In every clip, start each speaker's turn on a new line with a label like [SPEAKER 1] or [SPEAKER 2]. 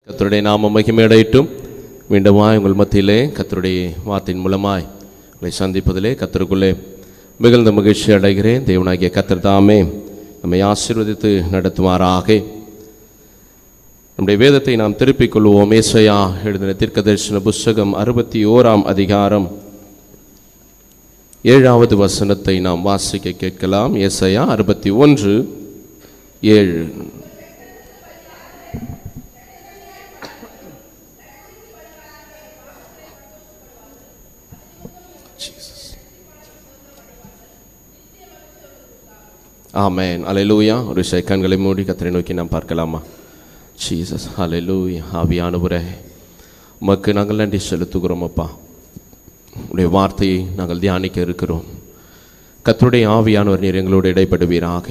[SPEAKER 1] கர்த்தருடைய நாமம் மகிமையடையட்டும். மீண்டுமாய் உங்கள் மத்தியிலே கர்த்தருடைய வார்த்தையின் மூலமாய் உங்களை சந்திப்பதிலே கர்த்தருக்குள்ளே மிகுந்த மகிழ்ச்சி அடைகிறேன். தேவனாகிய கர்த்தர் தாமே நம்மை ஆசீர்வதித்து நடத்துவாராக. நம்முடைய வேதத்தை நாம் திருப்பிக் கொள்வோம். ஏசாயா எழுதின தீர்க்கதரிசன புஸ்தகம் 61ஆம் அதிகாரம் 7வது வசனத்தை நாம் வாசிக்க கேட்கலாம். ஏசாயா 61:7. ஆமென். அல்லேலூயா. ஒரு கண்களை மூடி கர்த்தரை நோக்கி நாம் பார்க்கலாமா? ஜீசஸ். அல்லேலூயா. ஆவியானவரே, உமக்கு நாங்கள் நன்றி செலுத்துகிறோம் அப்பா. உடைய வார்த்தையை நாங்கள் தியானிக்க இருக்கிறோம். கர்த்தருடைய ஆவியானவர் நீர் எங்களோடு இடைப்படுவீராக.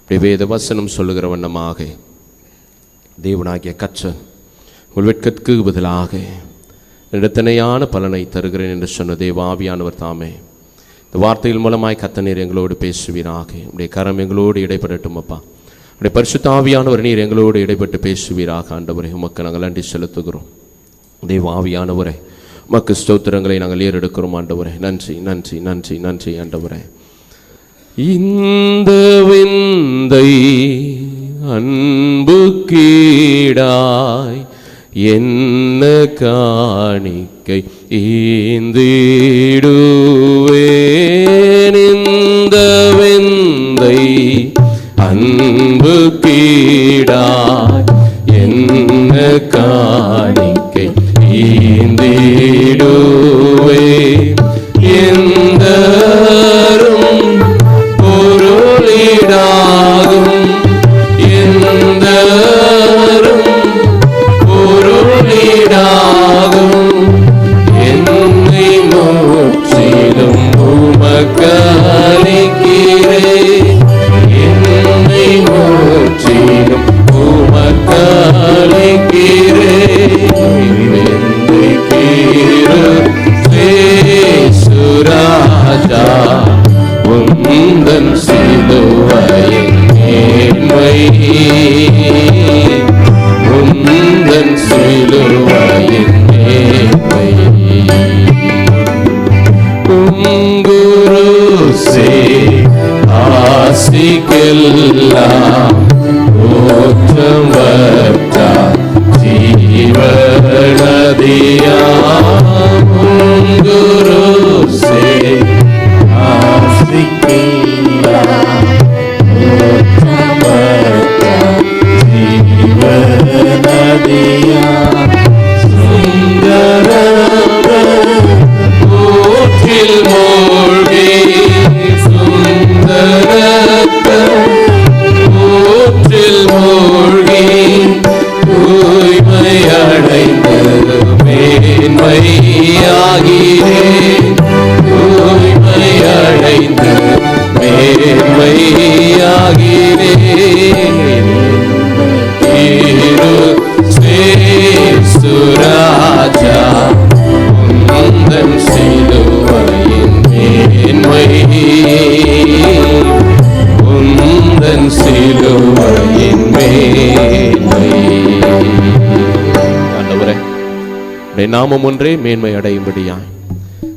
[SPEAKER 1] உடைய வேத வசனம் சொல்லுகிற வண்ணமாக தேவனாகிய கர்த்தர் உங்கள் வெட்கத்துக்கு பதிலாக இடத்தனையான பலனை தருகிறேன் என்று சொன்ன தேவ ஆவியானவர் தாமே இந்த வார்த்தைகள் மூலமாய் கர்த்தர் நீர் எங்களோடு பேசுவீராக. உடைய கரம் எங்களோடு இடைப்படட்டும் அப்பா. உடைய பரிசுத்த ஆவியானவர் நீர் எங்களோடு இடைப்பட்டு பேசுவீராக. ஆண்டவரே, உமக்கு நாங்கள் நன்றி செலுத்துகிறோம். தேவ ஆவியானவரே, உமக்கு ஸ்தோத்திரங்களை நாங்கள் ஏறெடுக்கிறோம். ஆண்டவரே, நன்றி நன்றி நன்றி நன்றி. ஆண்டவரே, இந்த விந்தை அன்பு கீடாய் என்ன காணிக்கை ஈந்திடுவேன். இந்த விந்தை அன்பு கீடாய் என்ன காணிக்கை ஈந்திடுவேன். எந்த பொருளிடாகும் எந்த என்னை முற்றிலும் உமக்களிக்கிறேன். என்னை முற்றிலும் உமக்களிக்கிறேன். சுராஜா உந்தன் சிலுவையின் மேன்மை உந்தன் சிலுவையின் மேன்மை குருசே ஆசிக்கெல்லாம் ஓற்றம் வட்டார் ஜீவநதியா குருசே ஆசிக்கெல்லாம் ஓற்றம் வட்டார் ஜீவநதியா சுந்தர ஊற்றில் மூழ்கி சுந்தரத்த ஊற்றில் மூழ்கி தூய்மை அடைந்து மேன்மையாகிறேன். தூய்மை அடைந்து மேன்மையாகிறேன். சுராஜா உந்தன் சிலுவையின் மேன்மை உந்தன் சிலுவையின் மேன்மை. ஆண்டவரே, உடைய நாமம் ஒன்றே மேன்மை அடையும்படியாய்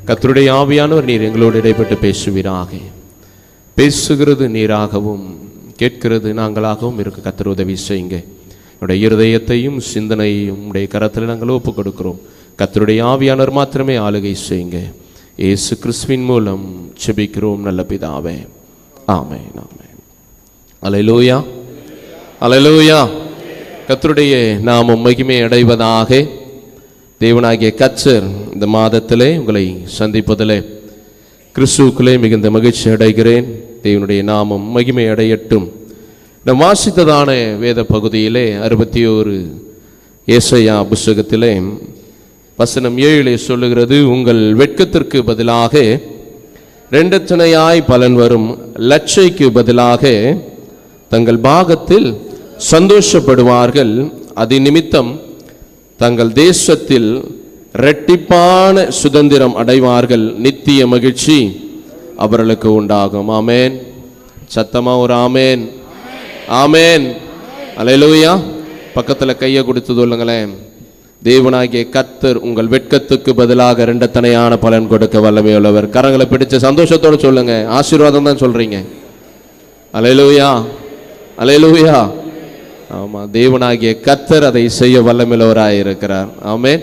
[SPEAKER 1] கர்த்தருடைய ஆவியானவர் நீர் எங்களோடு இடைப்பட்டு பேசுவீராக. பேசுகிறது நீராகவும் கேட்கிறது நாங்களாகவும் இருக்க கர்த்தர் உதவி செய்யுங்க. என்னுடைய இருதயத்தையும் சிந்தனையையும் உடைய கரத்தில் நாங்கள் ஒப்புக் கொடுக்கிறோம். கர்த்தருடைய ஆவியானவர் மாத்திரமே ஆளுகை செய்யுங்க. இயேசு கிறிஸ்துவின் மூலம் ஜெபிக்கிறோம் நல்ல பிதாவே. ஆமென் ஆமென். அல்லேலூயா அல்லேலூயா. கர்த்தருடைய நாமம் மகிமை அடைவதாக. தேவனாகிய கர்த்தர் இந்த மாதத்திலே உங்களை சந்திப்பதிலே கிறிஸ்துவுக்குள்ளே மிகுந்த மகிழ்ச்சி அடைகிறேன். தேவனுடைய நாமம் மகிமை அடையட்டும். நாம் வாசித்ததான வேத பகுதியிலே 61 ஏசாயா புஸ்தகத்திலே வசனம் 7 சொல்லுகிறது, உங்கள் வெட்கத்திற்கு பதிலாக இரண்டத்தனையாய் பலன் வரும், லட்சைக்கு பதிலாக தங்கள் பாகத்தில் சந்தோஷப்படுவார்கள். அது நிமித்தம் தங்கள் தேசத்தில் இரட்டிப்பான சுதந்திரம் அடைவார்கள். நித்திய மகிழ்ச்சி அவர்களுக்கு உண்டாகும். ஆமேன். சத்தமா ஒரு ஆமேன். ஆமேன். அல்லேலூயா. பக்கத்தில் கையை கொடுத்து சொல்லுங்களேன், தேவனாகிய கர்த்தர் உங்கள் வெட்கத்துக்கு பதிலாக இரண்டத்தனையான பலன் கொடுக்க வல்லமையுள்ளவர். கரங்களை பிடிச்ச சந்தோஷத்தோடு சொல்லுங்க. ஆசீர்வாதம் தான் சொல்றீங்க. அல்லேலூயா, அல்லேலூயா. ஆமா, தேவனாகிய கர்த்தர் அதை செய்ய வல்லமையுள்ளவராய் இருக்கிறார். ஆமென்.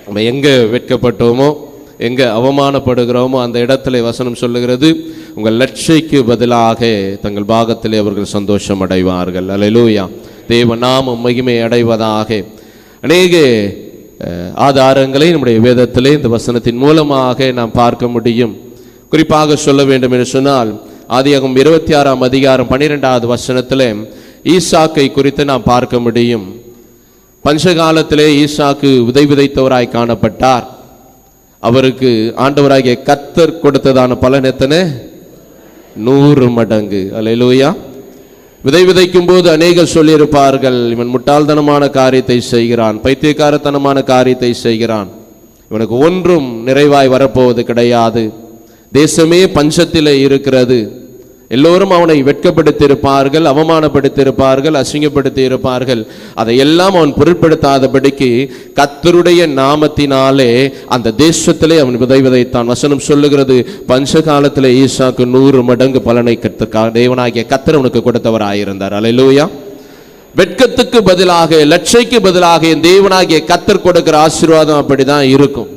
[SPEAKER 1] நம்ம எங்க வெட்கப்பட்டோமோ, எங்க அவமானப்படுகிறோமோ அந்த இடத்துல வசனம் சொல்லுகிறது, உங்கள் லட்சைக்கு பதிலாக தங்கள் பாகத்திலே அவர்கள் சந்தோஷம் அடைவார்கள். அல்லேலூயா. தேவ நாமம் மகிமை அடைவதாக. அநேக ஆதாரங்களை நம்முடைய வேதத்திலே இந்த வசனத்தின் மூலமாக நாம் பார்க்க முடியும். குறிப்பாக சொல்ல வேண்டும் என்று சொன்னால், ஆதியாகமம் 26ஆம் அதிகாரம் 12வது வசனத்தில் ஈசாக்கை குறித்து நாம் பார்க்க முடியும். பஞ்சகாலத்திலே ஈசாக்கு விதைத்தவராய் காணப்பட்டார். அவருக்கு ஆண்டவராகிய கர்த்தர் கொடுத்ததான பலன் எத்தனை? 100 மடங்கு. அல்லேலூயா. விதைக்கும் போது அநேகர் சொல்லியிருப்பார்கள், இவன் முட்டாள்தனமான காரியத்தை செய்கிறான், பைத்தியக்காரத்தனமான காரியத்தை செய்கிறான், இவனுக்கு ஒன்றும் நிறைவாய் வரப்போவது கிடையாது, தேசமே பஞ்சத்திலே இருக்கிறது. எல்லோரும் அவனை வெட்கப்படுத்தியிருப்பார்கள், அவமானப்படுத்தியிருப்பார்கள், அசிங்கப்படுத்தி இருப்பார்கள். அதையெல்லாம் அவன் பொருட்படுத்தாதபடிக்கு கர்த்தருடைய நாமத்தினாலே அந்த தேசத்திலே அவன் விதைத்தான். வசனம் சொல்லுகிறது, பஞ்ச காலத்திலே ஈசாக்கு 100 மடங்கு பலனை தேவனாகிய கர்த்தர் அவனுக்கு கொடுத்தவராயிருந்தார். அல்லேலூயா. வெட்கத்துக்கு பதிலாக, லட்சைக்கு பதிலாக என் தேவனாகிய கர்த்தர் கொடுக்கிற ஆசீர்வாதம் அப்படிதான் இருக்கும்.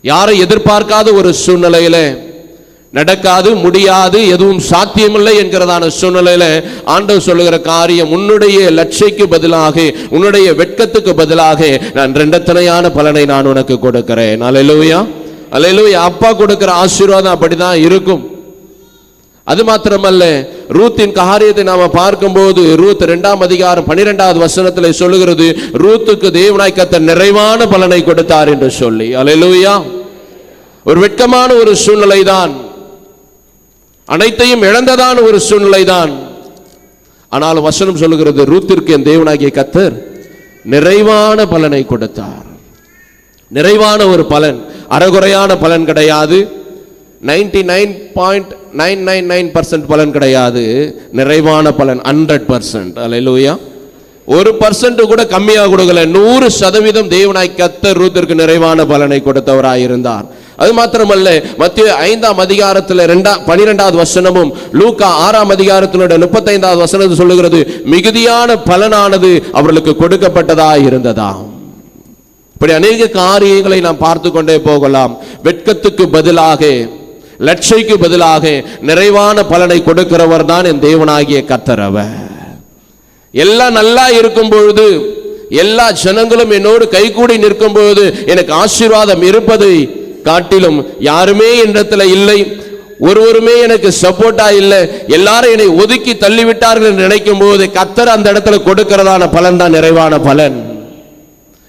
[SPEAKER 1] யாரை எதிர்பார்க்காத ஒரு சூழ்நிலையில, நடக்காது, முடியாது, எதுவும் சாத்தியமில்லை என்கிறதான சூழ்நிலையில ஆண்டவர் சொல்லுகிற காரியம், உன்னுடைய லட்சைக்கு பதிலாக, உன்னுடைய வெட்கத்துக்கு பதிலாக நான் இரண்டத்தனையான பலனை நான் உனக்கு கொடுக்கிறேன். அல்லேலூயா, அல்லேலூயா. அப்பா கொடுக்கிற ஆசீர்வாதம் அப்படிதான் இருக்கும். அது மாத்திரமல்ல, ரூத்தின் காரியத்தை நாம பார்க்கும்போது, ரூத் 2ஆம் அதிகாரம் 12வது வசனத்தில் சொல்லுகிறது, ரூத்துக்கு தேவனாய் கர்த்தர் நிறைவான பலனை கொடுத்தார் என்று சொல்லி. அல்லேலூயா. ஒரு வெட்கமான ஒரு சூழ்நிலை தான், அனைத்தையும் இழந்ததான ஒரு சூழ்நிலை தான். ஆனால் வசனம் சொல்லுகிறது, ரூத்திற்கு என் தேவனாகிய கர்த்தர் நிறைவான பலனை கொடுத்தார். நிறைவான ஒரு பலன், அறகுறையான பலன் கிடையாது, 99.999% பலன் கிடையாது, நிறைவான பலன் 100%. அல்லேலூயா. 1% கூட கம்மியாக கொடுக்கல, 100% தேவனாய் கர்த்தர் ரூத்திற்கு நிறைவான பலனை கொடுத்தவராயிருந்தார். அது மாத்திரமல்ல, மத்தேயு 5ஆம் அதிகாரத்தில் 12வது வசனமும், லூக்கா 6ஆம் அதிகாரத்தினுடைய 35வது வசனம் சொல்லுகிறது, மிகுதியான பலனானது அவர்களுக்கு கொடுக்கப்பட்டதாக இருந்ததாம். இப்படி அநேக காரியங்களை நாம் பார்த்து கொண்டே போகலாம். வெட்கத்துக்கு பதிலாக, லட்சைக்கு பதிலாக நிறைவான பலனை கொடுக்கிறவர் தான் என் தேவனாகிய கர்த்தர். அவர் எல்லாம் நல்லா இருக்கும் பொழுது, எல்லா ஜனங்களும் என்னோடு கைகூடி நிற்கும் பொழுது எனக்கு ஆசீர்வாதம் இருப்பதை காட்டிலும் யாருமே என்னிடத்துல இல்லை, ஒருவருமே எனக்கு சப்போர்ட்டா இல்லை, எல்லாரும் என்னை ஒதுக்கி தள்ளிவிட்டார்கள் என்று நினைக்கும் போது கர்த்தர் அந்த இடத்துல கொடுக்கிறதான பலன் தான் நிறைவான பலன்,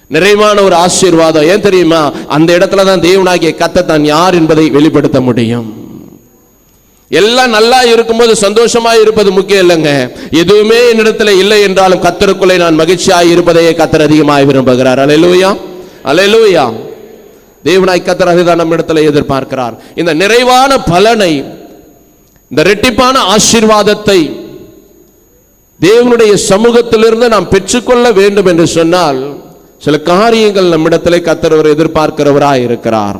[SPEAKER 1] நிறைவான ஒரு ஆசீர்வாதம். ஏன் தெரியுமா? அந்த இடத்துல தான் தேவனாகிய கர்த்தர் தான் யார் என்பதை வெளிப்படுத்த முடியும். எல்லாம் நல்லா இருக்கும்போது சந்தோஷமா இருப்பது முக்கியம் இல்லைங்க. எதுவுமே என்னிடத்துல இல்லை என்றாலும் கர்த்தருக்குள்ளே நான் மகிழ்ச்சியாய் இருப்பதையே கர்த்தர் அதிகமாய் விரும்புகிறார். அல்லேலூயா, அல்லேலூயா. தேவனாய் கர்த்தர் அதுதான் நம்ம இடத்துல எதிர்பார்க்கிறார். இந்த நிறைவான பலனை, இந்த இரட்டிப்பான ஆசீர்வாதத்தை தேவனுடைய சமூகத்திலிருந்து நாம் பெற்றுக்கொள்ள வேண்டும் என்று சொன்னால், சில காரியங்கள் நம்மிடத்திலே கர்த்தர் எதிர்பார்க்கிறவராய் இருக்கிறார்.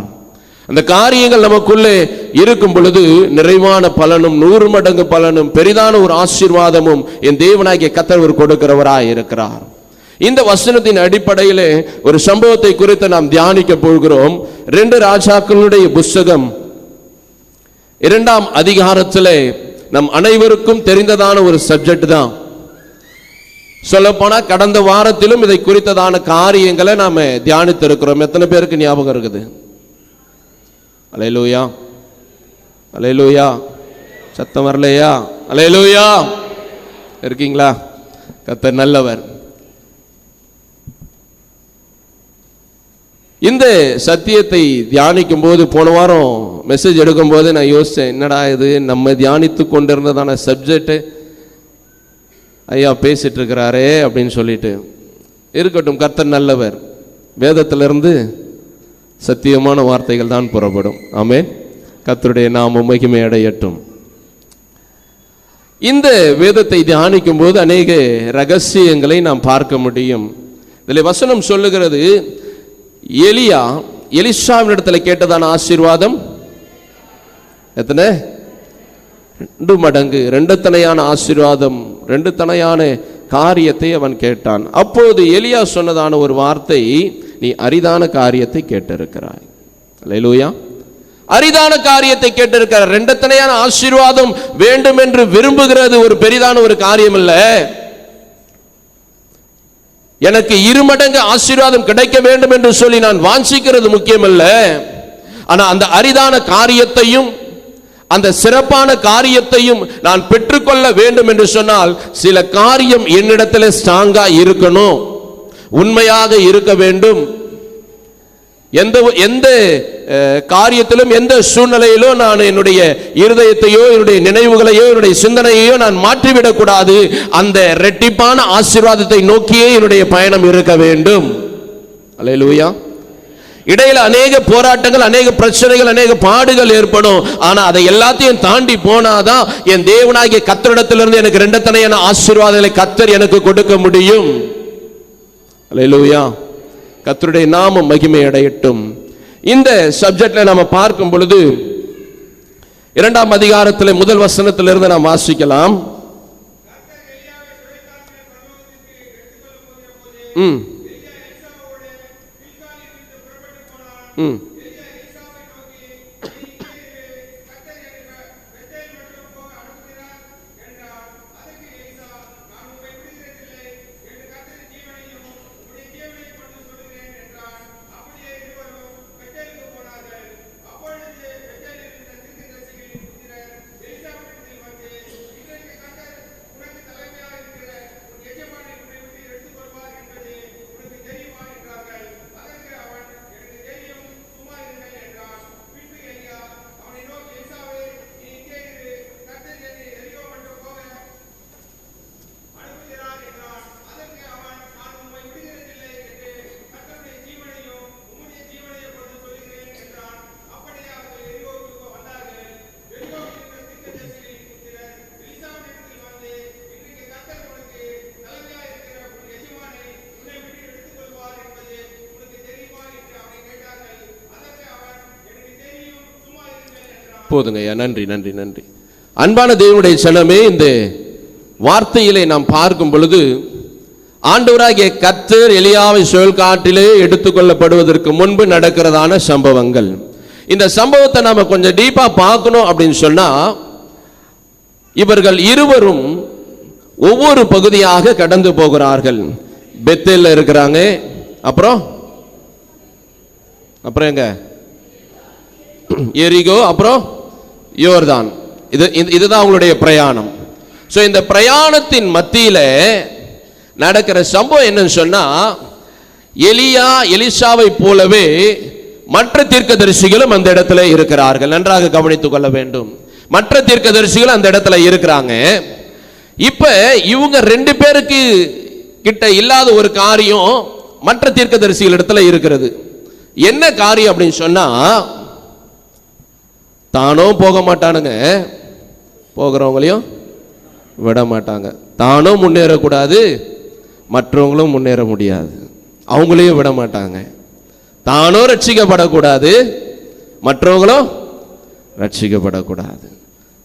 [SPEAKER 1] அந்த காரியங்கள் நமக்குள்ளே இருக்கும் பொழுது நிறைவான பலனும் 100 மடங்கு பலனும் பெரிதான ஒரு ஆசீர்வாதமும் என் தேவனாகிய கர்த்தர் கொடுக்கிறவராய் இருக்கிறார். இந்த வசனத்தின் அடிப்படையிலே ஒரு சம்பவத்தை குறித்து நாம் தியானிக்க போகிறோம். 2 ராஜாக்களுடைய புத்தகம் 2ஆம் அதிகாரத்திலே நம் அனைவருக்கும் தெரிந்ததான ஒரு சப்ஜெக்ட் தான். சொல்லப்போனா கடந்த வாரத்திலும் இதை குறித்ததான காரியங்களை நாம தியானித்திருக்கிறோம். எத்தனை பேருக்கு ஞாபகம் இருக்குது? அல்லேலூயா, அல்லேலூயா. சத்தம் வரலையா? அல்லேலூயா. இருக்கீங்களா? கர்த்தர் நல்லவர். இந்த சத்தியத்தை தியானிக்கும் போது, போன வாரம் மெசேஜ் எடுக்கும் போது நான் யோசிச்சேன், என்னடா இது நம்ம தியானித்து கொண்டிருந்ததான சப்ஜெக்ட் ஐயா பேசிட்டு இருக்கிறாரே அப்படின்னு சொல்லிட்டு. இருக்கட்டும், கர்த்தர் நல்லவர். வேதத்திலிருந்து சத்தியமான வார்த்தைகள் தான் புறப்படும். ஆமென். கர்த்தருடைய நாமம் மகிமை அடையட்டும். இந்த வேதத்தை தியானிக்கும் போது அநேக ரகசியங்களை நாம் பார்க்க முடியும். இதில் வசனம் சொல்லுகிறது, எலியா எலிஷாவினிடத்துல கேட்டதான ஆசீர்வாதம் எத்தனை? 2 மடங்கு, 2 தனையான ஆசீர்வாதம், 2 தனையான காரியத்தை அவன் கேட்டான். அப்போது எலியா சொன்னதான ஒரு வார்த்தை, நீ அரிதான காரியத்தை கேட்டிருக்கிறாய். அல்லேலூயா. அரிதான காரியத்தை கேட்டிருக்கிறார். 2 தனையான ஆசீர்வாதம் வேண்டும் என்று விரும்புகிறது ஒரு பெரிதான ஒரு காரியம் இல்ல. எனக்கு 2 மடங்கு ஆசீர்வாதம் கிடைக்க வேண்டும் என்று சொல்லி நான் வாஞ்சிக்கிறது முக்கியம் அல்ல. ஆனா அந்த அரிதான காரியத்தையும் அந்த சிறப்பான காரியத்தையும் நான் பெற்றுக்கொள்ள வேண்டும் என்று சொன்னால் சில காரியம் என்னிடத்தில் ஸ்ட்ராங்கா இருக்கணும், உண்மையாக இருக்க வேண்டும். எந்த காரியத்திலும் எந்த சூழ்நிலையிலும் நான் என்னுடைய இருதயத்தையோ என்னுடைய நினைவுகளையோ என்னுடைய சிந்தனையோ நான் மாற்றிவிடக் கூடாது. அந்த இரட்டிப்பான ஆசீர்வாதத்தை நோக்கியே என்னுடைய பயணம் இருக்க வேண்டும். அல்லேலூயா. இடையில அநேக போராட்டங்கள், அநேக பிரச்சனைகள், அநேக பாடுகள் ஏற்படும். ஆனா அதை எல்லாத்தையும் தாண்டி போனாதான் என் தேவனாகிய கர்த்தரிடத்திலிருந்து எனக்கு 2 தனையான ஆசீர்வாதங்களை கர்த்தர் எனக்கு கொடுக்க முடியும். அல்லேலூயா. கர்த்தருடைய நாமம் மகிமை அடையட்டும். இந்த சப்ஜெக்ட்ல நாம பார்க்கும் பொழுது 2ஆம் அதிகாரத்தில் முதல் வசனத்திலிருந்து நாம் வாசிக்கலாம். போதுங்கய்யா. நன்றி நன்றி நன்றி. அன்பான தேவனுடைய ஜனமே, இந்த வார்த்தையிலே நாம் பார்க்கும் பொழுது ஆண்டவராகிய கர்த்தர் எலியாவை சுழல்காற்றிலே எடுத்துக்கொள்ளப்படுவதற்கு முன்பு நடக்கிறதான சம்பவங்கள். இந்த சம்பவத்தை நாம கொஞ்சம் டீப்பா பார்க்கணும் அப்படின்னு சொன்னா, இவர்கள் இருவரும் ஒவ்வொரு பகுதியாக கடந்து போகிறார்கள். பெத்தேல்ல இருக்கிறாங்க, அப்புறம் எங்க எரிகோ, அப்புறம் யோர்தான். இதுதான் அவங்களுடைய பிரயாணம். சோ இந்த பிரயாணத்தின் மத்தியில நடக்கிற சம்பவம் என்னன்னு சொன்னா, எலியா எலிசாவை போலவே மற்ற தீர்க்கதரிசிகளும் அந்த இடத்துல இருக்கிறார்கள். நன்றாக கவனித்துக் கொள்ள வேண்டும். மற்ற தீர்க்கதரிசிகள் அந்த இடத்துல இருக்கிறாங்க. இப்ப இவங்க 2 பேருக்கு கிட்ட இல்லாத ஒரு காரியம் மற்ற தீர்க்கதரிசிகள் இடத்துல இருக்கிறது. என்ன காரியம் அப்படின்னு சொன்னா, தானும் போக மாட்டானுங்க, போகிறவங்களையும் விட மாட்டாங்க. தானும் முன்னேறக்கூடாது, மற்றவங்களும் முன்னேற முடியாது, அவங்களையும் விட மாட்டாங்க. தானும் ரட்சிக்கப்படக்கூடாது, மற்றவங்களும் ரட்சிக்கப்படக்கூடாது.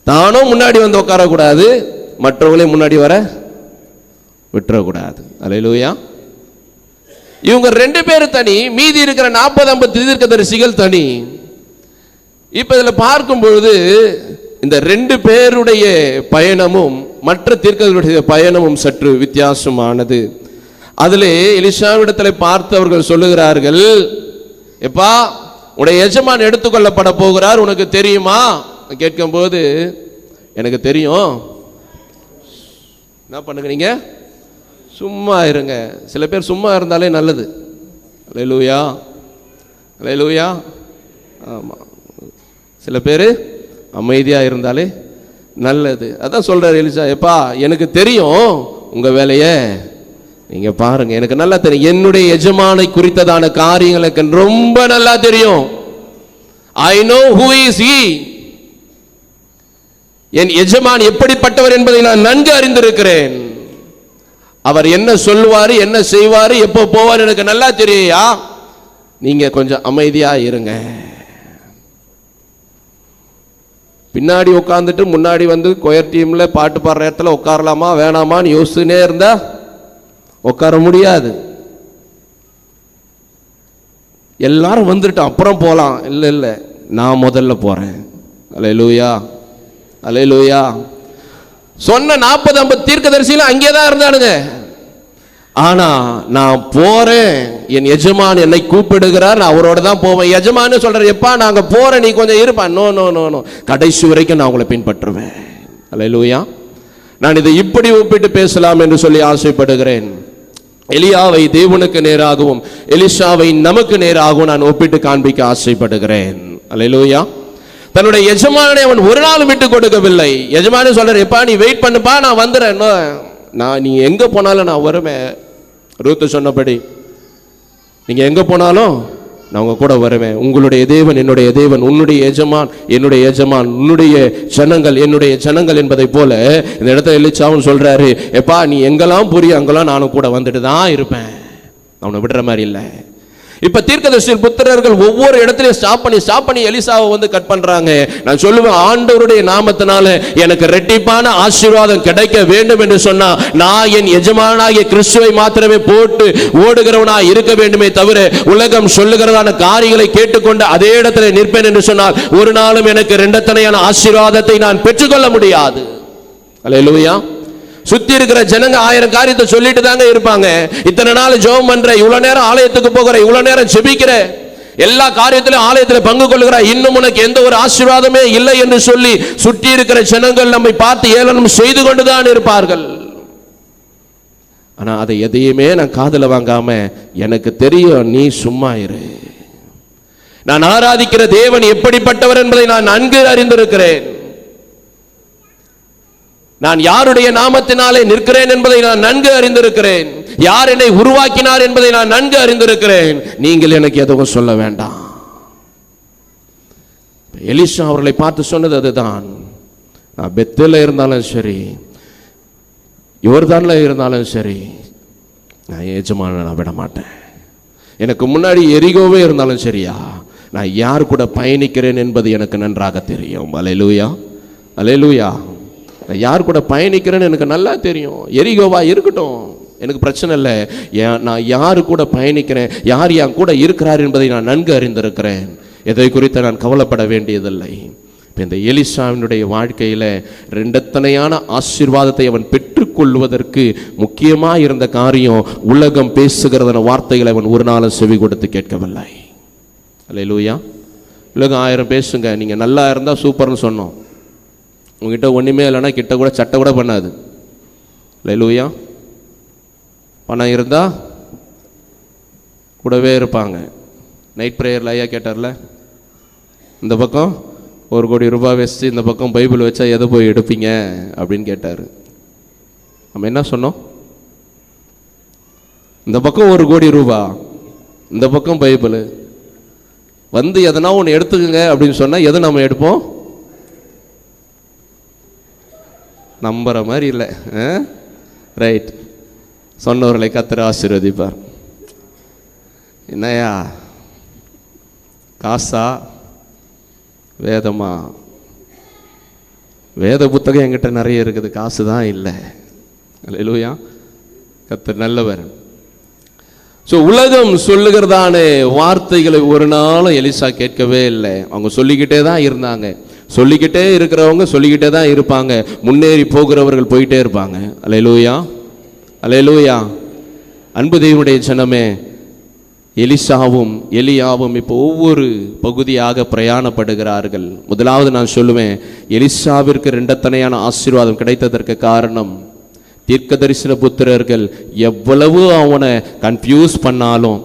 [SPEAKER 1] தானும் முன்னாடி வந்து உட்காரக்கூடாது, மற்றவங்களையும் முன்னாடி வர விட்டுறக்கூடாது. அல்லேலூயா. இவங்க 2 பேரும் தனி, மீதி இருக்கிற 40-50 தீர்க்கதரிசிகள் தனி. இப்ப இதுல பார்க்கும் பொழுது இந்த 2 பேருடைய பயணமும் மற்ற தீர்க்கதரிசிகளுடைய பயணமும் சற்று வித்தியாசமானது. அதிலே எலிசாவிடத்தில் பார்த்து அவர்கள் சொல்லுகிறார்கள், எப்பா உடைய எஜமான் எடுத்துக்கொள்ளப்பட போகிறார், உனக்கு தெரியுமா? கேட்கும் போது எனக்கு தெரியும். என்ன பண்ணுங்க நீங்க? சும்மா இருங்க. சில பேர் சும்மா இருந்தாலே நல்லது. அல்லேலூயா, அல்லேலூயா. ஆமா, சில பேர் அமைதியா இருந்தாலே நல்லது. அதான் சொல்றாரு எலிசா, எப்பா எனக்கு தெரியும் உங்க வேலையை நீங்க பாருங்க, எனக்கு நல்லா தெரியும். என்னுடைய எஜமானை குறித்ததான காரியங்கள் எனக்கு ரொம்ப நல்லா தெரியும். I know who is he. என் எஜமான் எப்படிப்பட்டவர் என்பதை நான் நன்கு அறிந்திருக்கிறேன். அவர் என்ன சொல்லுவாரு, என்ன செய்வாரு, எப்போ போவார் எனக்கு நல்லா தெரியா. நீங்க கொஞ்சம் அமைதியா இருங்க. பின்னாடி உட்காந்துட்டு முன்னாடி வந்து கொயர் டீம்ல பாட்டு பாடுற இடத்துல உட்காரலாமா வேணாமான்னு யோசிச்சுனே இருந்தா உட்கார முடியாது. எல்லாரும் வந்துட்டு அப்புறம் போலாம். இல்லை இல்லை, நான் முதல்ல போறேன். அல்லேலூயா, அல்லேலூயா. சொன்ன 40-50 தீர்க்கதரிசிகள் அங்கே தான் இருந்தானுங்க. ஆனா நான் போறேன், என் எஜமான் என்னை கூப்பிடுகிறார், நான் அவரோட தான் போவேன். எஜமான்னு சொல்றாரு, எப்பா நாங்க போறேன், நீ கொஞ்சம் இருப்பா. நோ நோ நோ நோ, கடைசி வரைக்கும் நான் உங்களை பின்பற்றுவேன். அல்லேலூயா. நான் இதை இப்படி ஒப்பிட்டு பேசலாம் என்று சொல்லி ஆசைப்படுகிறேன். எலியாவை தேவனுக்கு நேராகவும் எலிசாவை நமக்கு நேராகவும் நான் ஒப்பிட்டு காண்பிக்க ஆசைப்படுகிறேன். அல்லேலூயா. தன்னுடைய எஜமானை அவன் ஒரு நாள் விட்டு கொடுக்கவில்லை. எஜமானே சொல்றாரு, எப்பா நீ வெயிட் பண்ணுப்பா, நான் வந்துடுறேன், நான் நீ எங்க போனாலும் நான் வருவேன். ரூத்து சொன்னபடி நீங்க எங்க போனாலும் நான் உங்க கூட வருவேன். உங்களுடைய தேவன் என்னுடைய தேவன், உன்னுடைய எஜமான் என்னுடைய எஜமான், உன்னுடைய ஜனங்கள் என்னுடைய ஜனங்கள் என்பதை போல இந்த இடத்துல எலிசாவும் சொல்றாரு, எப்பா நீ எங்கெல்லாம் புரிய அங்கெல்லாம் நானும் கூட வந்துட்டு தான் இருப்பேன், அவனை விடுற மாதிரி இல்லை. இப்ப தீர்க்கதரிசி புத்திரர்கள் ஒவ்வொரு இடத்துலயும் ஸ்டாப் பண்ணி எலிசாவை வந்து கட் பண்றாங்க. நான் சொல்லுவேன், ஆண்டவருடைய நாமத்தினால எனக்கு ரெட்டிப்பான ஆசீர்வாதம் கிடைக்க வேண்டும் என்று சொன்னா நான் என் எஜமானாகிய கிறிஸ்துவை மாத்திரமே போட்டு ஓடுகிறவனா இருக்க வேண்டுமே தவிர உலகம் சொல்லுகிறதான காரியங்களை கேட்டுக்கொண்டு அதே இடத்துல நிற்பேன் என்று சொன்னால் ஒரு நாளும் எனக்கு ரெண்டத்தனையான ஆசீர்வாதத்தை நான் பெற்றுக்கொள்ள முடியாது. அல்லேலூயா. சுத்தி இருக்கிற ஜனங்க 1000 காரியத்தை சொல்லிட்டு தாங்க இருப்பாங்க. இத்தனை நாள் ஜெபம் பண்ற, இவ்வளவு நேரம் ஆலயத்துக்கு போகிற, இவ்வளவு நேரம் ஜெபிக்கிற, எல்லா காரியத்திலும் ஆலயத்தில் பங்கு கொள்ளுகிற, இன்னும் உனக்கு எந்த ஒரு ஆசீர்வாதமே இல்லை என்று சொல்லி சுற்றி இருக்கிற ஜனங்கள் நம்மை பார்த்து ஏளனம் செய்து கொண்டுதான் இருப்பார்கள். ஆனா அதை எதையுமே நான் காதுல வாங்காம, எனக்கு தெரியும் நீ சும்மா இரு, நான் ஆராதிக்கிற தேவன் எப்படிப்பட்டவர் என்பதை நான் நன்கு அறிந்திருக்கிறேன், நான் யாருடைய நாமத்தினாலே நிற்கிறேன் என்பதை நான் நன்கு அறிந்திருக்கிறேன், யார் என்னை உருவாக்கினார் என்பதை நான் நன்கு அறிந்திருக்கிறேன், நீங்கள் எனக்கு எதுவும் சொல்ல வேண்டாம். எலிசா அவர்களை பார்த்து சொன்னது அதுதான். நான் பெத்தேல்ல இருந்தாலும் சரி, யோர்தான்ல இருந்தாலும் சரி, நான் எஜமானை நான் விட மாட்டேன். எனக்கு முன்னாடி எரிகோவே இருந்தாலும் சரியா, நான் யார் கூட பயணிக்கிறேன் என்பது எனக்கு நன்றாக தெரியும். அல்லேலூயா, அல்லேலூயா. யார் கூட பயணிக்கிறேன்னு எனக்கு நல்லா தெரியும். எரிகோவா இருக்கட்டும், எனக்கு பிரச்சனை இல்லை. நான் யாரு கூட பயணிக்கிறேன், யார் என் கூட இருக்கிறார் என்பதை நான் நன்கு அறிந்திருக்கிறேன். எதை குறித்து நான் கவலைப்பட வேண்டியதில்லை. இப்போ இந்த எலிசாவினுடைய வாழ்க்கையில் ரெண்டத்தனையான ஆசீர்வாதத்தை அவன் பெற்றுக்கொள்வதற்கு முக்கியமாக இருந்த காரியம், உலகம் பேசுகிறதான வார்த்தைகளை அவன் ஒரு நாளும் செவி கொடுத்து கேட்கவில்லை. அல்லேலூயா. உலகம் 1000 பேசுங்க, நீங்கள் நல்லா இருந்தால் சூப்பர்னு சொன்னோம், உங்ககிட்ட ஒன்றுமே இல்லைன்னா கிட்ட கூட சட்டை கூட பண்ணாது. அல்லேலூயா. பணம் இருந்தால் கூடவே இருப்பாங்க. நைட் ப்ரேயரில் ஐயா கேட்டார்ல, இந்த பக்கம் 1 கோடி ரூபாய் வச்சு இந்த பக்கம் பைபிள் வச்சா எதை போய் எடுப்பீங்க அப்படின்னு கேட்டார். நம்ம என்ன சொன்னோம்? இந்த பக்கம் 1 கோடி ரூபாய், இந்த பக்கம் பைபிள், வந்து எதனா ஒன்று எடுத்துக்கங்க அப்படின்னு சொன்னால் எதை நம்ம எடுப்போம்? நம்புற மாதிரி இல்லை. ரைட். சொன்னவர்களை கர்த்தர் ஆசீர்வதிப்பார். என்னையா காசா வேதமா? வேத புத்தகம் என்கிட்ட நிறைய இருக்குது, காசு தான் இல்லை. அல்லேலூயா. கர்த்தர் நல்லவர். ஸோ உலகம் சொல்லுகிறதான வார்த்தைகளை ஒரு நாளும் எலிசா கேட்கவே இல்லை. அவங்க சொல்லிக்கிட்டே தான் இருந்தாங்க. சொல்லிக்கிட்டே இருக்கிறவங்க சொல்லிக்கிட்டே தான் இருப்பாங்க. முன்னேறி போகிறவர்கள் போயிட்டே இருப்பாங்க. அல்லேலூயா, அல்லேலூயா. அன்பு தேவனுடைய ஜனமே, எலிசாவும் எலியாவும் இப்போ ஒவ்வொரு பகுதியாக பிரயாணப்படுகிறார்கள். முதலாவது நான் சொல்லுவேன், எலிசாவிற்கு ரெண்டத்தனையான ஆசீர்வாதம் கிடைத்ததற்கு காரணம், தீர்க்கதரிசன புத்திரர்கள் எவ்வளவு அவனை கன்ஃபியூஸ் பண்ணாலும்,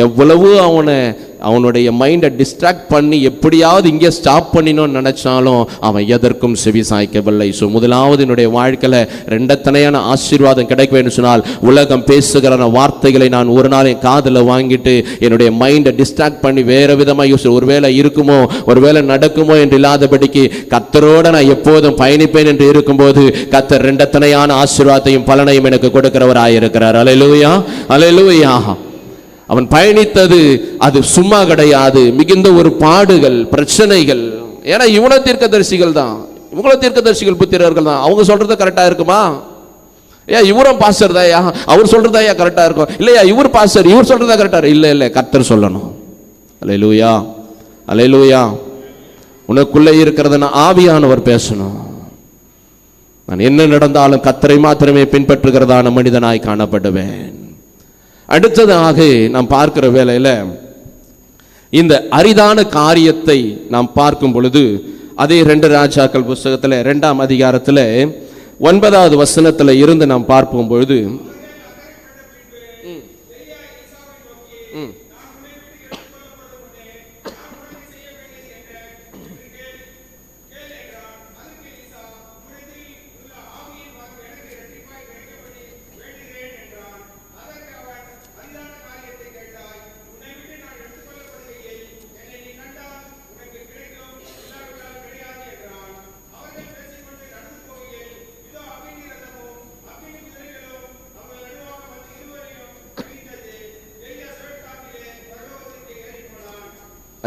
[SPEAKER 1] எவ்வளவு அவனை அவனுடைய மைண்டை டிஸ்ட்ராக்ட் பண்ணி எப்படியாவது இங்கே ஸ்டாப் பண்ணினோன்னு நினைச்சாலும் அவன் எதற்கும் செவி சாய்க்கவில்லை. ஸோ முதலாவது என்னுடைய வாழ்க்கையில் ரெண்டத்தனையான ஆசீர்வாதம் கிடைக்க வேண்டும் சொன்னால், உலகம் பேசுகிற வார்த்தைகளை நான் ஒரு நாள் என் காதில் வாங்கிட்டு என்னுடைய மைண்டை டிஸ்ட்ராக்ட் பண்ணி வேறு விதமாக யோசி, ஒருவேளை இருக்குமோ ஒருவேளை நடக்குமோ என்று இல்லாதபடிக்கு கர்த்தரோடு நான் எப்போதும் பயணிப்பேன் என்று இருக்கும்போது கர்த்தர் ரெண்டத்தனையான ஆசீர்வாதத்தையும் பலனையும் எனக்கு கொடுக்கிறவராயிருக்கிறார். அல்லேலூயா, அல்லேலூயா. அவன் பயணித்தது அது சும்மா கிடையாது, மிகுந்த ஒரு பாடுகள், பிரச்சனைகள். ஏன்னா இவனோ தீர்க்கதரிசிகள் தான், இவங்களோ தீர்க்கதரிசிகள் புத்திரர்கள் தான். அவங்க சொல்றது கரெக்டா இருக்குமா? ஏன் இவரும் பாஸ்டர் தாயா, அவர் சொல்றதா கரெக்டா இருக்கும்? இல்லையா இவர் பாஸ்டர், இவர் சொல்றதா கரெக்டா? இல்ல இல்ல, கர்த்தர் சொல்லணும். அல்லேலூயா, அல்லேலூயா. உனக்குள்ளே இருக்கிறதுனா ஆவியானவர் பேசணும். நான் என்ன நடந்தாலும் கர்த்தரை மாத்திரமே பின்பற்றுகிறதான மனிதனாய் காணப்படுவேன். அடுத்ததாக நாம் பார்க்கிற வேளையில் இந்த அரிதான காரியத்தை நாம் பார்க்கும் பொழுது, அதே 2 ராஜாக்கள் புஸ்தகத்தில் 2ஆம் அதிகாரத்தில் 9வது வசனத்தில் இருந்து நாம் பார்க்கும் பொழுது,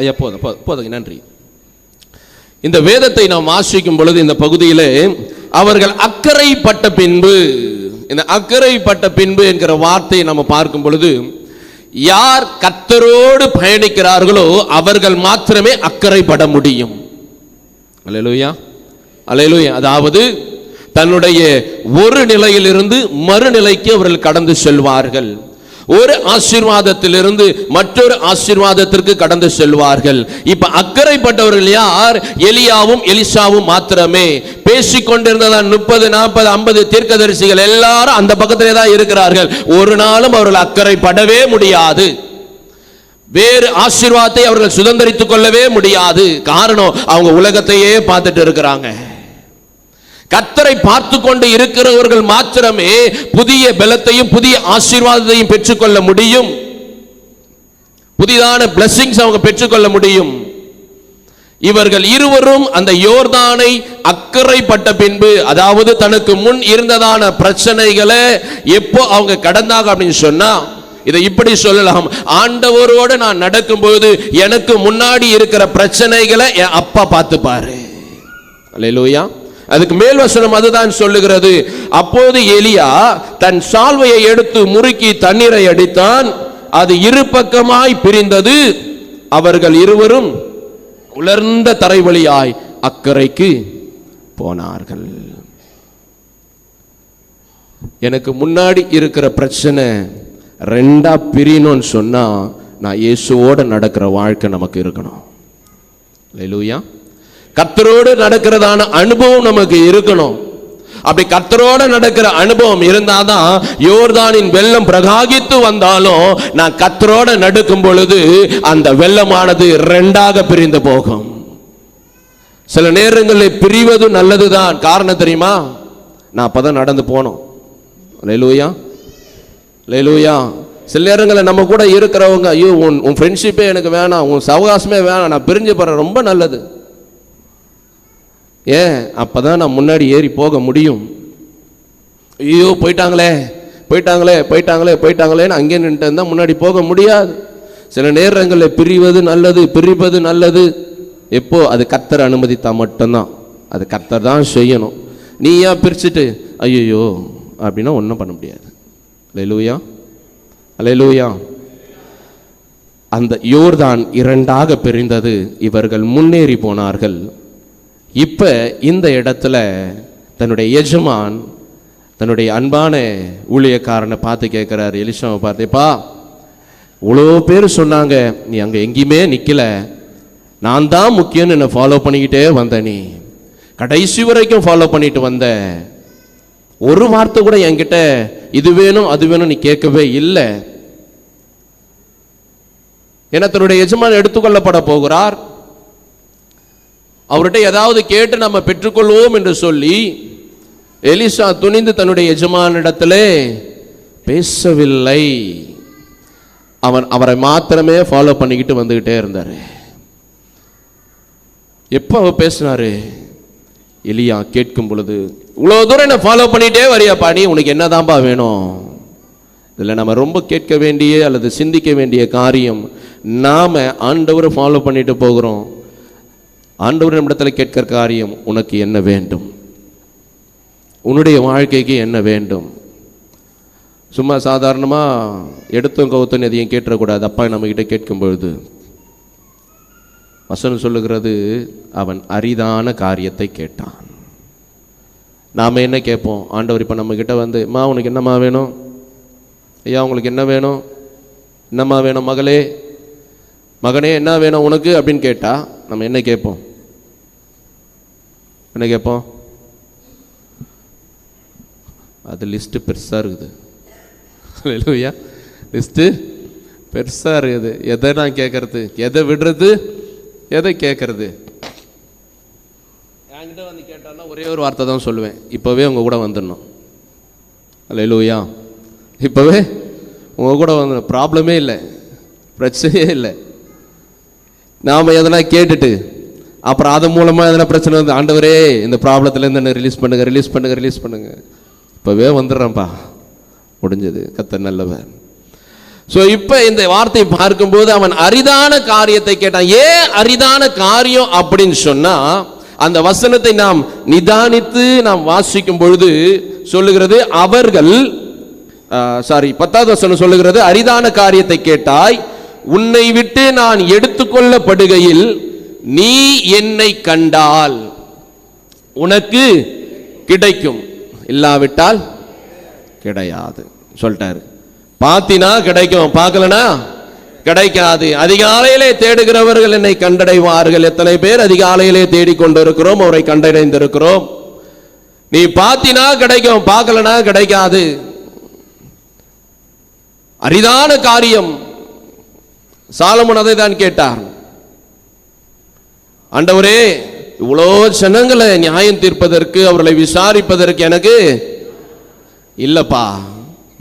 [SPEAKER 1] ஐயா போதுங்க, நன்றி. இந்த வேதத்தை நாம் வாசிக்கும் பொழுது இந்த பகுதியிலே அவர்கள் அக்கறைப்பட்ட பின்பு, இந்த அக்கறைப்பட்ட பின்பு என்கிற வார்த்தையை நம்ம பார்க்கும் பொழுது, யார் கர்த்தரோடு பயணிக்கிறார்களோ அவர்கள் மாத்திரமே அக்கறைப்பட முடியும். அல்லேலூயா, அல்லேலூயா. அதாவது தன்னுடைய ஒரு நிலையிலிருந்து மறுநிலைக்கு அவர்கள் கடந்து செல்வார்கள். ஒரு ஆசீர்வாதத்திலிருந்து மற்றொரு ஆசீர்வாதத்திற்கு கடந்து செல்வார்கள். இப்ப அக்கறைப்பட்டவர்கள் யார்? எலியாவும் எலிசாவும் மாத்திரமே. பேசிக்கொண்டிருந்ததான் 30, 40, 50 தீர்க்கதரிசிகள் எல்லாரும் அந்த பக்கத்திலே தான் இருக்கிறார்கள். ஒரு நாளும் அவர்கள் அக்கறைப்படவே முடியாது. வேறு ஆசீர்வாதத்தை அவர்கள் சுதந்திரித்துக் கொள்ளவே முடியாது. காரணம், அவங்க உலகத்தையே பார்த்துட்டு இருக்கிறாங்க. கர்த்தரை பார்த்து கொண்டு இருக்கிறவர்கள் மாத்திரமே புதிய பலத்தையும் புதிய ஆசீர்வாதத்தையும் பெற்றுக்கொள்ள முடியும். புதிதான பிளெஸிங்ஸ் அவங்க பெற்றுக்கொள்ள முடியும். இவர்கள் இருவரும் அந்த யோர்தானை அக்கறைப்பட்ட பின்பு, அதாவது தனக்கு முன் இருந்ததான பிரச்சனைகளை எப்போ அவங்க கடந்தாங்க அப்படின்னு சொன்னா, இதை இப்படி சொல்லலாம், ஆண்டவரோடு நான் நடக்கும்போது எனக்கு முன்னாடி இருக்கிற பிரச்சனைகளை என் அப்பா பார்த்துப்பாரு. அல்லேலூயா. அதுக்கு மேல் வசனம் அதுதான் சொல்லுகிறது. அப்போது எலியா தன் சால்வையை எடுத்து முறுக்கி தண்ணீரை அடித்தான், அது இரு பக்கமாய் பிரிந்தது. அவர்கள் இருவரும் உலர்ந்த தரை வழியாய் அக்கறைக்கு போனார்கள். எனக்கு முன்னாடி இருக்கிற பிரச்சனை ரெண்டா பிரியணும்னு சொன்னா, நான் இயேசுவோட நடக்கிற வாழ்க்கை நமக்கு இருக்கணும். அல்லேலூயா. கர்த்தரோடு நடக்கிறதான அனுபவம் நமக்கு இருக்கணும். அப்படி கர்த்தரோடு நடக்கிற அனுபவம் இருந்தாதான் யோர்தானின் வெள்ளம் பிரகாகித்து வந்தாலும் நான் கர்த்தரோடு நடக்கும் பொழுது அந்த வெள்ளமானது ரெண்டாக பிரிந்து போகும். சில நேரங்களில் பிரிவது நல்லதுதான். காரணம் தெரியுமா? நான் அப்பதான் நடந்து போனோம். அல்லேலூயா, அல்லேலூயா. சில நேரங்களில் நம்ம கூட இருக்கிறவங்க, ஐயோ உன் ஃப்ரெண்ட்ஷிப்பே எனக்கு வேணாம், உன் சவகாசமே வேணாம், நான் பிரிஞ்சு போறேன், ரொம்ப நல்லது. ஏன்? அப்பதான் நான் முன்னாடி ஏறி போக முடியும். ஐயோ போயிட்டாங்களே போயிட்டாங்களே போயிட்டாங்களே போயிட்டாங்களேன்னு அங்கே நின்று இருந்தால் முன்னாடி போக முடியாது. சில நேரங்களில் பிரிவது நல்லது, பிரிப்பது நல்லது. எப்போ? அது கர்த்தர் அனுமதித்தா மட்டும்தான். அது கர்த்தர் தான் செய்யணும். நீ ஏன் பிரிச்சுட்டு ஐயோ அப்படின்னா ஒன்றும் பண்ண முடியாது. அல்லேலூயா, அல்லேலூயா. அந்த யோர்தான் இரண்டாக பிரிந்தது. இவர்கள் முன்னேறி போனார்கள். இப்ப இந்த இடத்துல தன்னுடைய எஜமான் தன்னுடைய அன்பான ஊழியக்காரனை பார்த்து கேட்கிறார். எலிசாவை பார்த்தேப்பா, இவ்வளோ பேர் சொன்னாங்க, நீ அங்க எங்கேயுமே நிக்கல, நான் தான் முக்கியம்னு என்னை ஃபாலோ பண்ணிக்கிட்டே வந்த, நீ கடைசி வரைக்கும் ஃபாலோ பண்ணிட்டு வந்த, ஒரு வார்த்தை கூட என்கிட்ட இது வேணும் அது வேணும் நீ கேட்கவே இல்லை. ஏன்னா தன்னுடைய எஜமான் எடுத்துக்கொள்ளப்பட போகிறார். அவர்கிட்ட ஏதாவது கேட்டு நம்ம பெற்றுக்கொள்வோம் என்று சொல்லி எலிசா துணிந்து தன்னுடைய எஜமானிடத்திலே பேசவில்லை. அவரை மாத்திரமே ஃபாலோ பண்ணிக்கிட்டு வந்துகிட்டே இருந்தாரு. எப்போ அவர் பேசினாரு? எலியா கேட்கும் பொழுது, இவ்வளவு தூரம் என்ன ஃபாலோ பண்ணிட்டே வரியாப்பா, நீ உனக்கு என்னதான்பா வேணும்? இதில் நம்ம ரொம்ப கேட்க வேண்டிய அல்லது சிந்திக்க வேண்டிய காரியம், நாம ஆண்டவரை ஃபாலோ பண்ணிட்டு போகிறோம். ஆண்டவர் நம்மிடத்தில் கேட்கிற காரியம், உனக்கு என்ன வேண்டும், உன்னுடைய வாழ்க்கைக்கு என்ன வேண்டும். சும்மா சாதாரணமாக எடுத்தும் கவுத்தும் எதையும் கேட்டுறக்கூடாது. அப்பா நம்மகிட்ட கேட்கும் பொழுது வசனம் சொல்லுகிறது, அவன் அரிதான காரியத்தை கேட்டான். நாம் என்ன கேட்போம்? ஆண்டவர் இப்போ நம்மக்கிட்ட வந்து, மா உனக்கு என்னம்மா வேணும், ஐயா உங்களுக்கு என்ன வேணும், என்னம்மா வேணும், மகளே மகனே என்ன வேணும் உனக்கு அப்படின்னு கேட்டால் நம்ம என்ன கேட்போம்? என்ன கேட்போம்? அது லிஸ்ட்டு பெருசாக இருக்குது. இல்லையா, லிஸ்ட்டு பெருசாக இருக்குது. எதை நான் கேட்கறது, எதை விடுறது, எதை கேட்கறது? என்கிட்ட வந்து கேட்டான்னா ஒரே ஒரு வார்த்தை தான் சொல்லுவேன், இப்போவே உங்கள் கூட வந்துடணும். அல்லேலூயா, இப்போவே உங்கள் கூட வந்துடணும். ப்ராப்ளமே இல்லை, பிரச்சனையே இல்லை. நாம் எதனா கேட்டுட்டு அப்புறம் அது மூலமாக எதனா பிரச்சனை வந்து, ஆண்டவரே இந்த ப்ராப்ளத்துலேருந்து என்ன ரிலீஸ் பண்ணுங்க, ரிலீஸ் பண்ணுங்க, ரிலீஸ் பண்ணுங்க, இப்போவே வந்துடுறேன்ப்பா, முடிஞ்சது, கர்த்தர் நல்லவர். ஸோ இப்போ இந்த வார்த்தையை பார்க்கும்போது அவன் அரிதான காரியத்தை கேட்டான். ஏன் அரிதான காரியம் அப்படின்னு சொன்னால், அந்த வசனத்தை நாம் நிதானித்து நாம் வாசிக்கும் பொழுது சொல்லுகிறது, அவர்கள் 10வது வசனம் சொல்லுகிறது, அரிதான காரியத்தை கேட்டாய், உன்னை விட்டு நான் எடுத்துக்கொள்ளப்படுகையில் நீ என்னை கண்டால் உனக்கு கிடைக்கும், இல்லாவிட்டால் கிடையாது சொல்லிட்டாரு. பாத்தினா கிடைக்கும், பார்க்கலனா கிடைக்காது. அதிகாலையிலே தேடுகிறவர்கள் என்னை கண்டடைவார்கள். எத்தனை பேர் அதிகாலையிலே தேடிக்கொண்டிருக்கிறோம், அவரை கண்டடைந்திருக்கிறோம். நீ பாத்தினா கிடைக்கும், பார்க்கலனா கிடைக்காது. அரிதான காரியம். சாலமோன் அதை தான் கேட்டார், ஆண்டவரே இவ்வளோ ஜனங்களை நியாயம் தீர்ப்பதற்கு, அவர்களை விசாரிப்பதற்கு எனக்கு இல்லப்பா,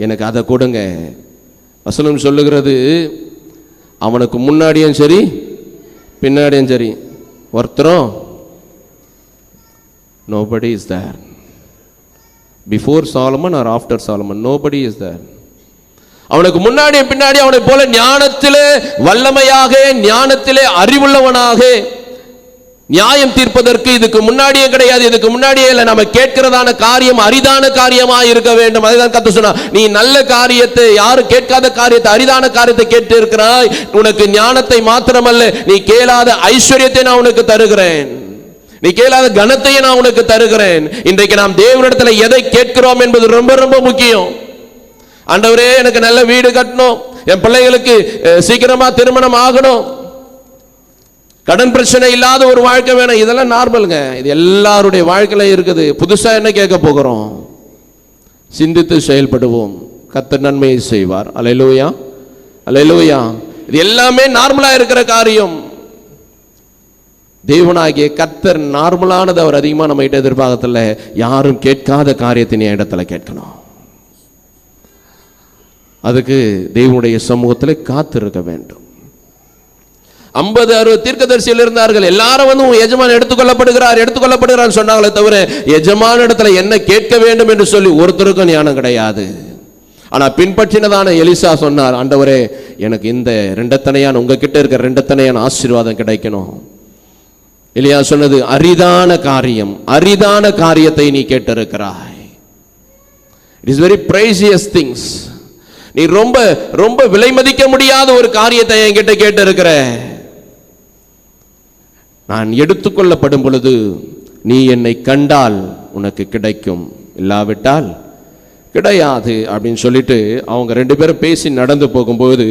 [SPEAKER 1] எனக்கு அதை கொடுங்க. வசனம் சொல்லுகிறது, அவனுக்கு முன்னாடியும் சரி பின்னாடியும் சரி ஒருத்தரும் nobody is there before Solomon or after Solomon, nobody is there. அவனுக்கு முன்னாடி பின்னாடி அவனை போல ஞானத்திலே வல்லமையாக, ஞானத்திலே அறிவுள்ளவனாக நியாயம் தீர்ப்பதற்கு இதுக்கு முன்னாடியே கிடையாது, இதுக்கு முன்னாடியே இல்லை. நம்ம கேட்கிறதான காரியம் அரிதான காரியமாக இருக்க வேண்டும். அதுதான் கர்த்தர் சொன்னார், நீ நல்ல காரியத்தை, யாரும் கேட்காத காரியத்தை, அரிதான காரியத்தை கேட்டு இருக்கிறாய். உனக்கு ஞானத்தை மாத்திரமல்ல, நீ கேளாத ஐஸ்வர்யத்தை நான் உனக்கு தருகிறேன், நீ கேளாத கனத்தையே நான் உனக்கு தருகிறேன். இன்றைக்கு நாம் தேவனிடத்தில் எதை கேட்கிறோம் என்பது ரொம்ப ரொம்ப முக்கியம். ஆண்டவரே எனக்கு நல்ல வீடு கட்டணும், என் பிள்ளைகளுக்கு சீக்கிரமா திருமணம் ஆகணும், கடன் பிரச்சனை இல்லாத ஒரு வாழ்க்கை வேணும், இதெல்லாம் நார்மலுங்க, இது எல்லாருடைய வாழ்க்கையில இருக்குது. புதுசா என்ன கேட்க போகிறோம்? சிந்தித்து செயல்படுவோம், கர்த்தர் நன்மையை செய்வார். அல்லேலூயா, அல்லேலூயா. இது எல்லாமே நார்மலா இருக்கிற காரியம். தேவனாகிய கர்த்தர் நார்மலானது அவர் அதிகமா நம்ம கிட்ட எதிர்பார்க்கல. யாரும் கேட்காத காரியத்தை நீ இடத்துல கேட்கணும். அதுக்கு தேவனுடைய சமூகத்தில் காத்திருக்க வேண்டும். 50-60 தீர்க்கதரிசிகள் இருந்தார்கள். எல்லாரும் வந்து எஜமான் எடுத்துக்கொள்ளப்படுகிறார் சொன்னாங்களே தவிர, எஜமான இடத்துல என்ன கேட்க வேண்டும் என்று சொல்லி ஒருத்தருக்கும் ஞானம் கிடையாது. ஆனா பின்பற்றினதான எலிசா சொன்னார், ஆண்டவரே எனக்கு இந்த 2 தனையான, உங்ககிட்ட இருக்கிற 2 தனையான ஆசீர்வாதம் கிடைக்கணும். எலியா சொன்னது அரிதான காரியம், அரிதான காரியத்தை நீ கேட்டிருக்கிறாய். It is very precious things. நீ ரொம்ப ரொம்ப விலை மதிக்க முடியாத ஒரு காரியத்தை என்கிட்ட கேட்டு இருக்கிற. நான் எடுத்துக்கொள்ளப்படும் பொழுது நீ என்னை கண்டால் உனக்கு கிடைக்கும், இல்லாவிட்டால் கிடையாது அப்படின்னு சொல்லிட்டு அவங்க 2 பேரும் பேசி நடந்து போகும்போது,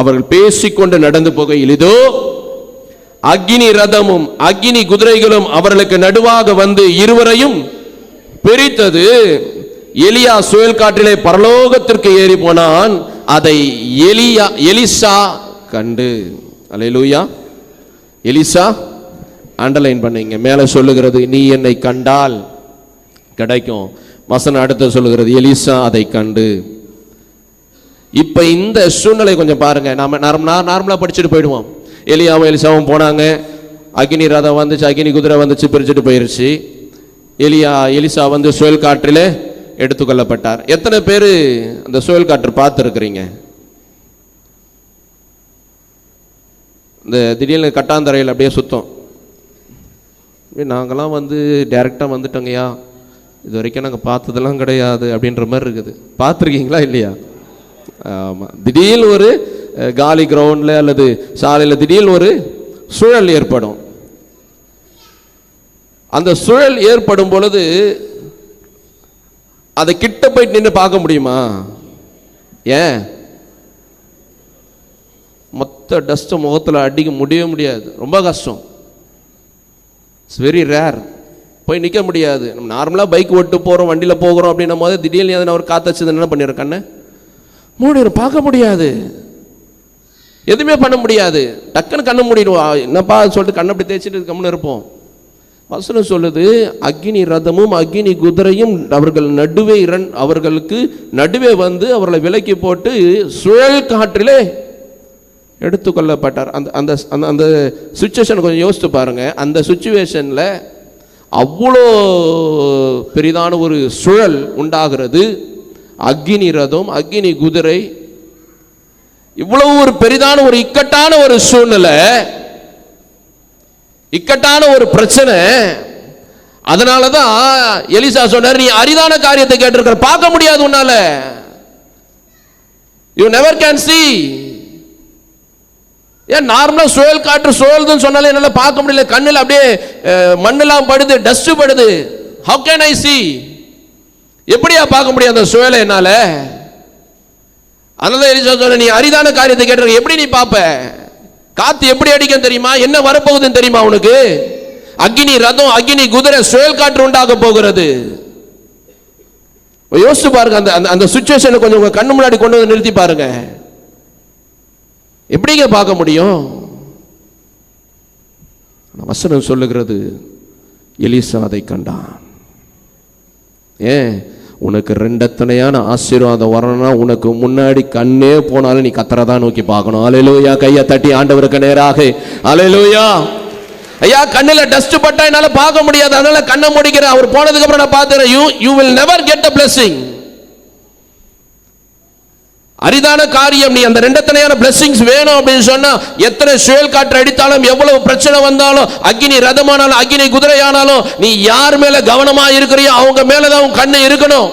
[SPEAKER 1] அவர்கள் பேசிக்கொண்டு நடந்து போகையில் இதோ அக்கினி ரதமும் அக்கினி குதிரைகளும் அவர்களுக்கு நடுவாக வந்து இருவரையும் பிரித்தது. எலியா சுழல் காற்றிலே பரலோகத்திற்கு ஏறி போனான். அதை எலிசா கண்டு. அல்லேலூயா. எலிசா அண்டர்லைன் பண்ணீங்க. மேலே சொல்லுகிறது நீ என்னை கண்டால் கிடைக்கும். வசனம் அடுத்து சொல்லுகிறது எலிசா அதை கண்டு. இப்ப இந்த சூழ்நிலை கொஞ்சம் பாருங்க. நாம நார்மலா படிச்சுட்டு போயிடுவோம். எலியாவும் எலிசாவும் போனாங்க, அக்னி ரதம் வந்துச்சு, அக்னி குதிரை வந்துச்சு, பிரிச்சுட்டு போயிருச்சு. எலிசா வந்து சுழல் காற்றிலே எடுத்துக்கொள்ளப்பட்டார். எத்தனை பேர் அந்த சுழல் காற்று பார்த்துருக்கிறீங்க? இந்த திடீர்னு கட்டாந்தரையில் அப்படியே சுத்தம். நாங்களாம் வந்து டைரெக்டாக வந்துட்டோங்கய்யா, இது வரைக்கும் நாங்கள் பார்த்ததெல்லாம் கிடையாது அப்படின்ற மாதிரி இருக்குது. பார்த்துருக்கீங்களா இல்லையா? ஆமாம். திடீர்னு ஒரு காலி கிரவுண்டில் அல்லது சாலையில் திடீர்னு ஒரு சுழல் ஏற்படும். அந்த சுழல் ஏற்படும் பொழுது அதை கிட்ட போயிட்டு நின்று பார்க்க முடியுமா? ஏன்? மொத்த டஸ்ட் முகத்தில் அடிக்க முடியாது, ரொம்ப கஷ்டம். It's very rare. போய் நிற்க முடியாது. நம்ம நார்மலாக பைக் ஓட்டு போகிறோம், வண்டியில் போகிறோம் அப்படின்னும் போது திடீர்னு எதனா ஒரு காத்தச்சு என்ன பண்ணிடுற கண்ணை மூடிடும், பார்க்க முடியாது, எதுவுமே பண்ண முடியாது. டக்குன்னு கண்ணை மூடிடுவோம். என்னப்பா சொல்லிட்டு கண்ணை அப்படி தேய்ச்சிட்டு கம்முன்னு இருப்போம். வசனம் சொல்லுது அக்னி ரதமும் அக்னி குதிரையும் அவர்களுக்கு நடுவே வந்து அவர்களை விலக்கி போட்டு சுழல் காற்றிலே எடுத்துக்கொள்ளப்பட்டார். அந்த அந்த அந்த சுச்சுவேஷன் கொஞ்சம் யோசித்து பாருங்க. அந்த சுச்சுவேஷனில் அவ்வளோ பெரிதான ஒரு சுழல் உண்டாகிறது. அக்னி ரதம் அக்னி குதிரை, இவ்வளவு ஒரு பெரிதான ஒரு இக்கட்டான ஒரு சூழ்நிலை, இக்கட்டான ஒரு பிரச்சனை. அதனாலதான் எலிசா சொன்னார், நீ அரிதான காரியத்தை கேட்டிருக்கிற, பார்க்க முடியாது உன்னால. You never can see. ஏன் நார்மலா சுழல் காற்று சுழல்துன்னு சொன்னாலே என்னால பார்க்க முடியல, கண்ணில் அப்படியே மண்ணெல்லாம் படுது, டஸ்ட் படுது. how can I see? எப்படியா பார்க்க முடியும் அந்த சுழலை என்னால? அதனால எலிசா சொன்ன, நீ அரிதான காரியத்தை கேட்டிருக்க, எப்படி நீ பார்ப்ப? காத்து எப்படி அடிக்கும் தெரியுமா? என்ன வரப்போகுதுன்னு தெரியுமா உனக்கு? அக்னி ரதம் அக்னி குதிரை சுழல் காற்று உண்டாக போகிறது. யோசிச்சு பாருங்க. அந்த அந்த சிச்சுவேஷனை கொஞ்சம் உங்க கண்ணு முன்னாடி கொண்டு வந்து நிறுத்தி பாருங்க. எப்படிங்க பார்க்க முடியும்? வசனம் சொல்லுகிறது எலிசா அதை கண்டான். ஏன்? உனக்கு ரெண்டத்தனையான ஆசீர்வாதம் வரணும்னா உனக்கு முன்னாடி கண்ணே போனாலும் நீ கத்தரதா நோக்கி பார்க்கணும். அல்லேலூயா. கையை தட்டி ஆண்டவருக்கு நேராக அல்லேலூயா. ஐயா, கண்ணில் டஸ்ட் பட்டா என்னால பார்க்க முடியாது, அதனால கண்ணை முடிக்கிறேன். அவர் போனதுக்கு அப்புறம் நான் பார்த்துறேன். you will never get a blessing. அரிதான காரியம். நீ அந்த ரெண்டத்தனையான பிளெஸிங்ஸ் வேணும் அப்படின்னு சொன்னா எத்தனை சுழல் காற்று அடித்தாலும், எவ்வளவு பிரச்சனை வந்தாலும், அக்னி ரதமானாலும் அக்னி குதிரையானாலும், நீ யார் மேல கவனமா இருக்கிறியோ அவங்க மேலதான் உன் கண்ணு இருக்கணும்.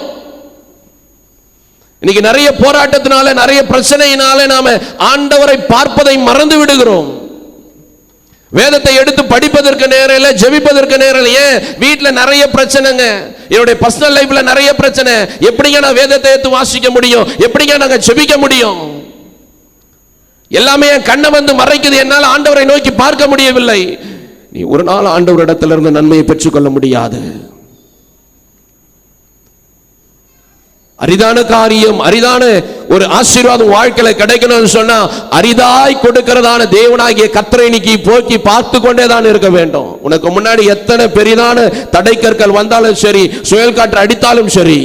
[SPEAKER 1] இன்னைக்கு நிறைய போராட்டத்தினால நிறைய பிரச்சனையினால நாம ஆண்டவரை பார்ப்பதை மறந்து விடுகிறோம். வேதத்தை எடுத்து படிப்பதற்கு நேரம் இல்லை, ஜெபிப்பதற்கு நேரம் இல்லை. ஏன்? வீட்டில் நிறைய பிரச்சனைங்க, என்னுடைய பர்சனல் லைஃப்ல நிறைய பிரச்சனை. எப்படிங்க நான் வேதத்தை எடுத்து வாசிக்க முடியும்? எப்படிங்க நாங்க ஜெபிக்க முடியும்? எல்லாமே என் கண்ணை வந்து மறைக்குது, என்னால் ஆண்டவரை நோக்கி பார்க்க முடியவில்லை. நீ ஒரு நாள் ஆண்டவரிடத்திலிருந்து நன்மையை பெற்றுக்கொள்ள முடியாது. அரிதான காரியம், அரிதான ஒரு ஆசீர்வாதம் வாழ்க்கையில கிடைக்கணும்னு சொன்னா அரிதாய் கொடுக்கிறதான தேவனாகிய கர்த்தரை நீக்கி போக்கி பார்த்து கொண்டே தான் இருக்க வேண்டும். உனக்கு முன்னாடி எத்தனை பெரிதான தடைக்கற்கள் வந்தாலும் சரி, சுழல் காற்று அடித்தாலும் சரி,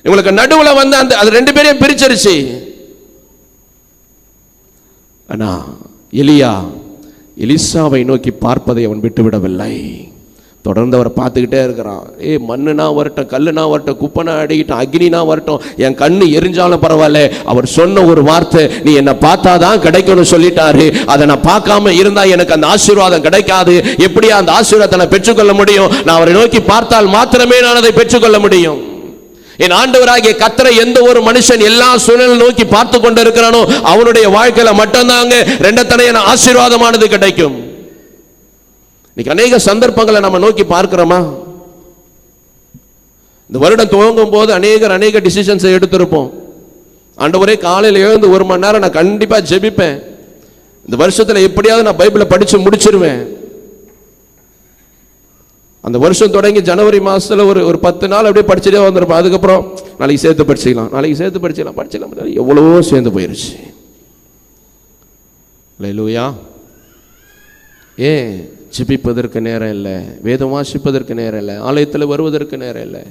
[SPEAKER 1] உங்களுக்கு நடுவுல வந்து அந்த அது ரெண்டு பேரையும் பிரிச்சிருச்சு. ஆனா எலிசாவை நோக்கி பார்ப்பதை அவன் விட்டுவிடவில்லை. தொடர்ந்து அவரை பார்த்துக்கிட்டே இருக்கிறான். மண்ணுனா வரட்டும், கல்லுனா வரட்டும், குப்பனா அடிக்கிட்டோம், அக்னினா வரட்டும், என் கண்ணு எரிஞ்சாலும் பரவாயில்ல. அவர் சொன்ன ஒரு வார்த்தை, நீ என்னை பார்த்தாதான் கிடைக்கும்னு சொல்லிட்டாரு. அதை நான் பார்க்காம இருந்தா எனக்கு அந்த ஆசீர்வாதம் கிடைக்காது. எப்படியா அந்த ஆசீர்வாதத்தை நான் பெற்றுக்கொள்ள முடியும்? நான் அவரை நோக்கி பார்த்தால் மாத்திரமே நான் அதை பெற்றுக்கொள்ள முடியும். என் ஆண்டவராகிய கர்த்தரை எந்த ஒரு மனுஷன் எல்லா சூழலை நோக்கி பார்த்து கொண்டு இருக்கிறானோ அவனுடைய வாழ்க்கையில மட்டும்தாங்க ரெண்டத்தனையான ஆசீர்வாதமானது கிடைக்கும். இன்னைக்கு அநேக சந்தர்ப்பங்களை நம்ம நோக்கி பார்க்கிறோமா? இந்த வருடம் துவங்கும் போது அநேக டிசிஷன்ஸை எடுத்திருப்போம். ஆண்டவரே, காலையில் எழுந்து 1 மணி நேரம் நான் கண்டிப்பா ஜெபிப்பேன், இந்த வருஷத்துல எப்படியாவது நான் பைபிளை படிச்சு முடிச்சிருவேன். அந்த வருஷம் தொடங்கி ஜனவரி மாசத்துல ஒரு 10 நாள் அப்படியே படிச்சுட்டே வந்திருப்பேன். அதுக்கப்புறம் நாளைக்கு சேர்த்து படிச்சுக்கலாம், படிச்சிடலாம், எவ்வளவோ சேர்ந்து போயிருச்சு. அல்லேலூயா. ஏன் ஜெபிப்பதற்கு நேரம் இல்லை, வேதம் வாசிப்பதற்கு நேரம் இல்லை, ஆலயத்தில் வருவதற்கு நேரம் இல்லை.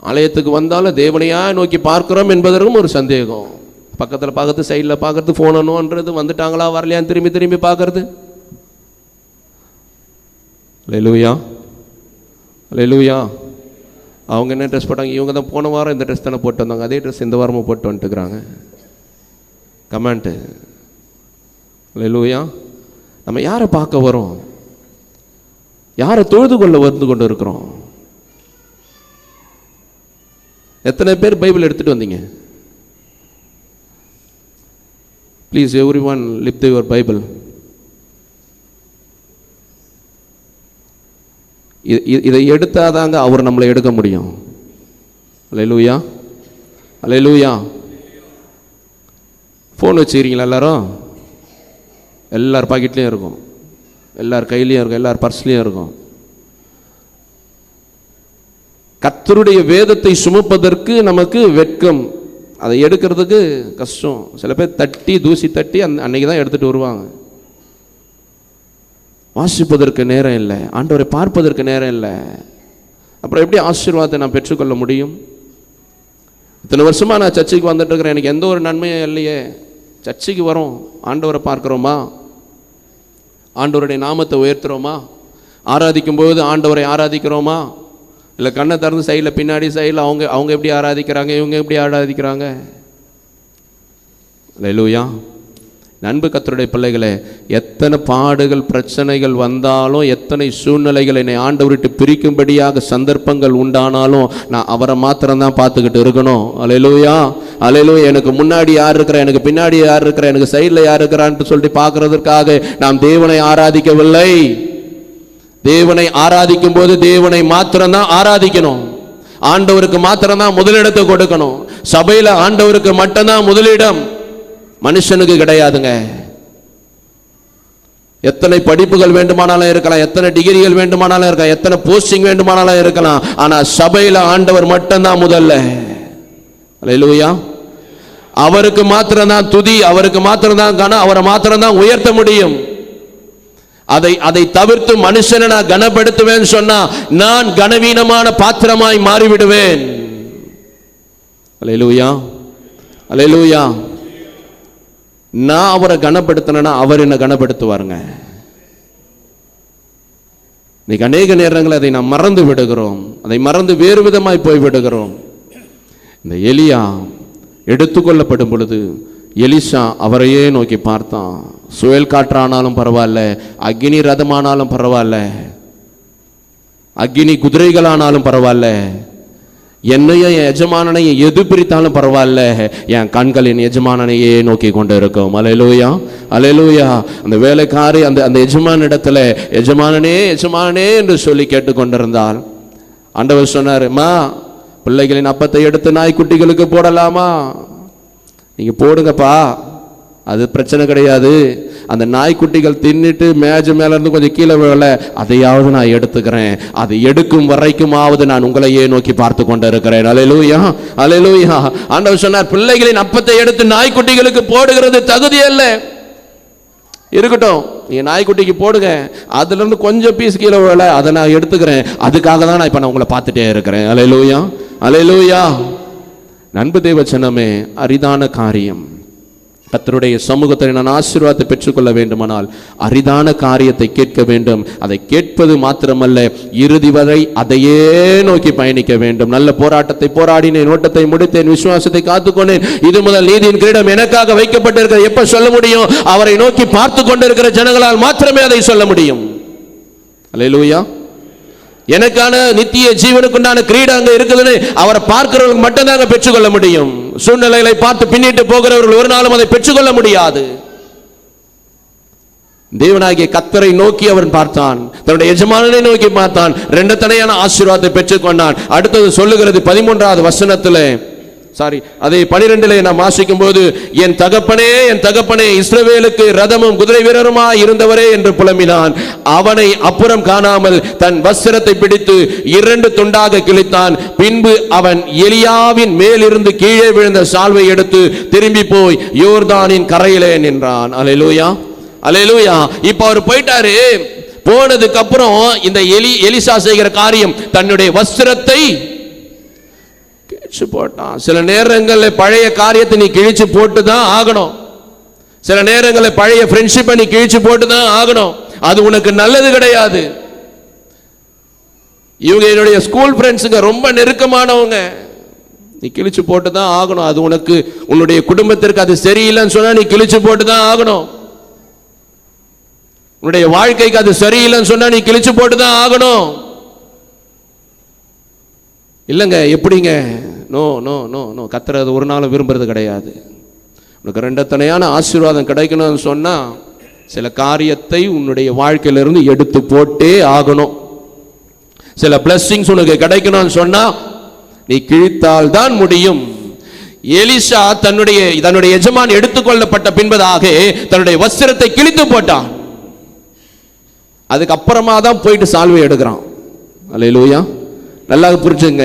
[SPEAKER 1] ஆலயத்துக்கு வந்தாலும் தேவனையா நோக்கி பார்க்கிறோம் என்பதற்கும் ஒரு சந்தேகம். பக்கத்தில் பார்க்கறது, சைடில் பார்க்கறது, ஃபோனோன்றது, வந்துட்டாங்களா வரலையான்னு திரும்பி திரும்பி பார்க்கறது. அல்லேலூயா, அல்லேலூயா. அவங்க என்ன ட்ரெஸ் போட்டாங்க, இவங்க தான் போன வாரம் இந்த ட்ரெஸ் தானே போட்டு வந்தாங்க, அதே ட்ரெஸ் இந்த வாரமும் போட்டு வந்துட்டுக்கிறாங்க. கமெண்ட்டு. அல்லேலூயா. நம்ம யாரை பார்க்க வரோம், யாரை தொழுது கொள்ள வந்து கொண்டு இருக்கிறோம்? எத்தனை பேர் பைபிள் எடுத்துட்டு வந்தீங்க? Please every one lift your Bible. இதை எடுத்தாதாங்க அவர் நம்மளை எடுக்க முடியும். அல்லேலூயா, அல்லேலூயா. ஃபோன் வச்சுக்கிறீங்களா எல்லாரும்? எல்லார் பாக்கெட்லேயும் இருக்கும், எல்லார் கையிலையும் இருக்கும், எல்லார் பர்ஸ்லேயும் இருக்கும். கர்த்தருடைய வேதத்தை சுமப்பதற்கு நமக்கு வெட்கம், அதை எடுக்கிறதுக்கு கஷ்டம். சில பேர் தட்டி தூசி தட்டி அன்னைக்கு தான் எடுத்துகிட்டு வருவாங்க. வாசிப்பதற்கு நேரம் இல்லை, ஆண்டவரை பார்ப்பதற்கு நேரம் இல்லை. அப்புறம் எப்படி ஆசீர்வாதத்தை நான் பெற்றுக்கொள்ள முடியும்? இத்தனை வருஷமாக நான் சர்ச்சைக்கு வந்துட்டு இருக்கிறேன், எனக்கு எந்த ஒரு நன்மையும் இல்லையே. சர்ச்சைக்கு வரோம், ஆண்டவரை பார்க்குறோமா? ஆண்டவருடைய நாமத்தை உயர்த்துறோமா? ஆராதிக்கும் போது ஆண்டவரை ஆராதிக்கிறோமா? இல்லை கண்ணை திறந்து சைடில் பின்னாடி சைடில் அவங்க எப்படி ஆராதிக்கிறாங்க, இவங்க எப்படி ஆராதிக்கிறாங்க? அல்லேலூயா. நண்பு கர்த்தருடைய பிள்ளைகளே, எத்தனை பாடுகள் பிரச்சனைகள் வந்தாலும், எத்தனை சூழ்நிலைகள் என்னை ஆண்டவர்கிட்ட பிரிக்கும்படியாக சந்தர்ப்பங்கள் உண்டானாலும், நான் அவரை மாத்திரம்தான் பார்த்துக்கிட்டு இருக்கணும். அல்லேலூயா, அல்லேலூயா. எனக்கு முன்னாடி யார் இருக்கிறா, எனக்கு பின்னாடி யார் இருக்கிறா, எனக்கு சைடில் யார் இருக்கிறான்னு சொல்லிட்டு பார்க்கறதுக்காக நாம் தேவனை ஆராதிக்கவில்லை. தேவனை ஆராதிக்கும் போது தேவனை மாத்திரம்தான் ஆராதிக்கணும். ஆண்டவருக்கு மாத்திரம்தான் முதலிடத்தை கொடுக்கணும். சபையில் ஆண்டவருக்கு மட்டும்தான் முதலிடம், மனுஷனுக்கு கிடையாதுங்க. எத்தனை படிப்புகள் வேண்டுமானாலும் இருக்கலாம், எத்தனை டிகிரிகள் வேண்டுமானாலும் இருக்கலாம், எத்தனை போஸ்டிங் வேண்டுமானாலும் இருக்கலாம், ஆனா சபையில் ஆண்டவர் மட்டும்தான் முதல்ல. அல்லேலூயா. அவருக்கு மாத்திரம்தான் துதி, அவருக்கு மாத்திரம்தான் கனம், அவரை மாத்திரம்தான் உயர்த்த முடியும். அதை தவிர்த்து மனுஷனை நான் கனப்படுத்துவேன் சொன்னா நான் கனவீனமான பாத்திரமாய் மாறிவிடுவேன். அல்லேலூயா, அல்லேலூயா. நான் அவரை கனப்படுத்தினா அவர் என்ன கனப்படுத்துவாருங்க. இன்னைக்கு அநேக நேரங்கள் அதை நாம் மறந்து விடுகிறோம், அதை மறந்து வேறு விதமாய் போய் விடுகிறோம். இந்த எலியா எடுத்துக்கொள்ளப்படும் பொழுது எலிசா அவரையே நோக்கி பார்த்தான். சுழல் காற்றானாலும் பரவாயில்ல, அக்னி ரதமானாலும் பரவாயில்ல, அக்னி குதிரைகளானாலும் பரவாயில்ல, என்னையும் என் எஜமானனையும் எது பிரித்தாலும் பரவாயில்ல, என் கண்கள் என் எஜமானனையே நோக்கி கொண்டு இருக்கும். அல்லேலூயா, அல்லேலூயா. அந்த வேலைக்காரி அந்த எஜமான இடத்துல எஜமானனே எஜமானனே என்று சொல்லி கேட்டுக்கொண்டிருந்தால் ஆண்டவர் சொன்னார், மா பிள்ளைகளின் அப்பத்தை எடுத்து நாய்க்குட்டிகளுக்கு போடலாமா? நீங்க போடுங்கப்பா, அது பிரச்சனை கிடையாது. அந்த நாய்க்குட்டிகள் தின்னுட்டு மேஜ மேல இருந்து கொஞ்சம் கீழே விழல, அதையாவது நான் எடுத்துக்கிறேன். அது எடுக்கும் வரைக்குமாவது நான் உங்களையே நோக்கி பார்த்து கொண்டு இருக்கிறேன். அல்லேலூயா, அல்லேலூயா. ஆண்டவர் சொன்னார், பிள்ளைகளின் அப்பத்தை எடுத்து நாய்க்குட்டிகளுக்கு போடுகிறது தகுதி அல்ல. இருக்கட்டும், நீங்க நாய்க்குட்டிக்கு போடுங்க, அதுல இருந்து கொஞ்சம் பீஸ் கீழே விழல, அதை நான் எடுத்துக்கிறேன். அதுக்காக தான் நான் இப்ப நான் உங்களை பார்த்துட்டே இருக்கிறேன். அல்லேலூயா, அல்லேலூயா. நண்பு தேவச்சனமே, அரிதான காரியம். கர்த்தருடைய சமூகத்தை நான் ஆசீர்வாதத்தை பெற்றுக்கொள்ள வேண்டுமானால் அரிதான காரியத்தை கேட்க வேண்டும். அதை கேட்பது மாத்திரமல்ல, இறுதி வரை அதையே நோக்கி பயணிக்க வேண்டும். நல்ல போராட்டத்தை போராடினேன், ஓட்டத்தை முடித்தேன், விசுவாசத்தை காத்துக்கொண்டேன், இது முதல் நீதியின் கிரீடம் எனக்காக வைக்கப்பட்டிருக்கிற. எப்ப சொல்ல முடியும்? அவரை நோக்கி பார்த்து கொண்டிருக்கிற ஜனங்களால் மாத்திரமே அதை சொல்ல முடியும். அல்லேலூயா. எனக்கான நித்திய ஜீவனுக்குண்டான கிரீடம் அங்க இருக்குதுன்னு அவரை பார்க்கிறவர்கள் மட்டும்தாங்க பெற்றுக்கொள்ள முடியும். சூழ்நிலைகளை பார்த்து பின்னிட்டு போகிறவர்கள் ஒரு நாளும் அதை பெற்றுக்கொள்ள முடியாது. தேவனாகிய கர்த்தரை நோக்கி அவன் பார்த்தான், தன்னுடைய எஜமானனை நோக்கி பார்த்தான், ரெண்டு தனையான ஆசீர்வாதத்தை பெற்றுக்கொண்டான். அடுத்தது சொல்லுகிறது 13வது வசனத்திலே, அதே 12 நாம் வாசிக்கும் போது, என் தகப்பனே இஸ்ரவேலுக்கு ரதமும் குதிரை வீரருமாய் இருந்தவரே என்று புலம்பினான். அவனை அப்புறம் காணாமல் தன் வஸ்திரத்தை பிடித்து 2 துண்டாக கிழித்தான். பின்பு அவன் எலியாவின் மேலிருந்து கீழே விழுந்த சால்வை எடுத்து திரும்பி போய் யோர்தானின் கரையிலே நின்றான். அல்லேலூயா, அல்லேலூயா. இப்ப அவர் போயிட்டாரு. போனதுக்கு அப்புறம் இந்த எலிசா செய்கிற காரியம், தன்னுடைய வஸ்திரத்தை கிழிச்சு போட்டான். சில நேரங்களில் பழைய காரியத்தை நீ கிழிச்சு போட்டு தான் ஆகணும். சில நேரங்களில் பழைய ஃப்ரெண்ட்ஷிப்பை நீ கிழிச்சு போட்டு தான் ஆகணும். அது உனக்கு நல்லது கிடையாது. இவங்க என்னுடைய ஸ்கூல் ஃப்ரெண்ட்ஸுங்க, ரொம்ப நெருக்கமானவங்க. நீ கிழிச்சு போட்டு தான் ஆகணும். அது உனக்கு, உன்னுடைய குடும்பத்திற்கு அது சரியில்லைன்னு சொன்னா நீ கிழிச்சு போட்டு தான் ஆகணும். உன்னுடைய வாழ்க்கைக்கு அது சரியில்லைன்னு சொன்னா நீ கிழிச்சு போட்டு தான் ஆகணும். இல்லைங்க, எப்படிங்க? No no no no. கத்துறது ஒரு நாளும் விரும்புறது கிடையாது. உனக்கு ரெண்டத்தனையான ஆசீர்வாதம் கிடைக்கணும்னு சொன்னா சில காரியத்தை உன்னுடைய வாழ்க்கையிலிருந்து எடுத்து போட்டே ஆகணும். சில பிளஸ்ஸிங்ஸ் உனக்கு கிடைக்கணும்னு சொன்னா நீ கிழித்தால் தான் முடியும். எலிசா தன்னுடைய எஜமான் எடுத்துக்கொள்ளப்பட்ட பின்பதாக தன்னுடைய வஸ்திரத்தை கிழித்து போட்டான். அதுக்கப்புறமா தான் போயிட்டு சால்வை எடுக்கிறான். அல்லேலூயா. நல்லா புரிஞ்சுங்க.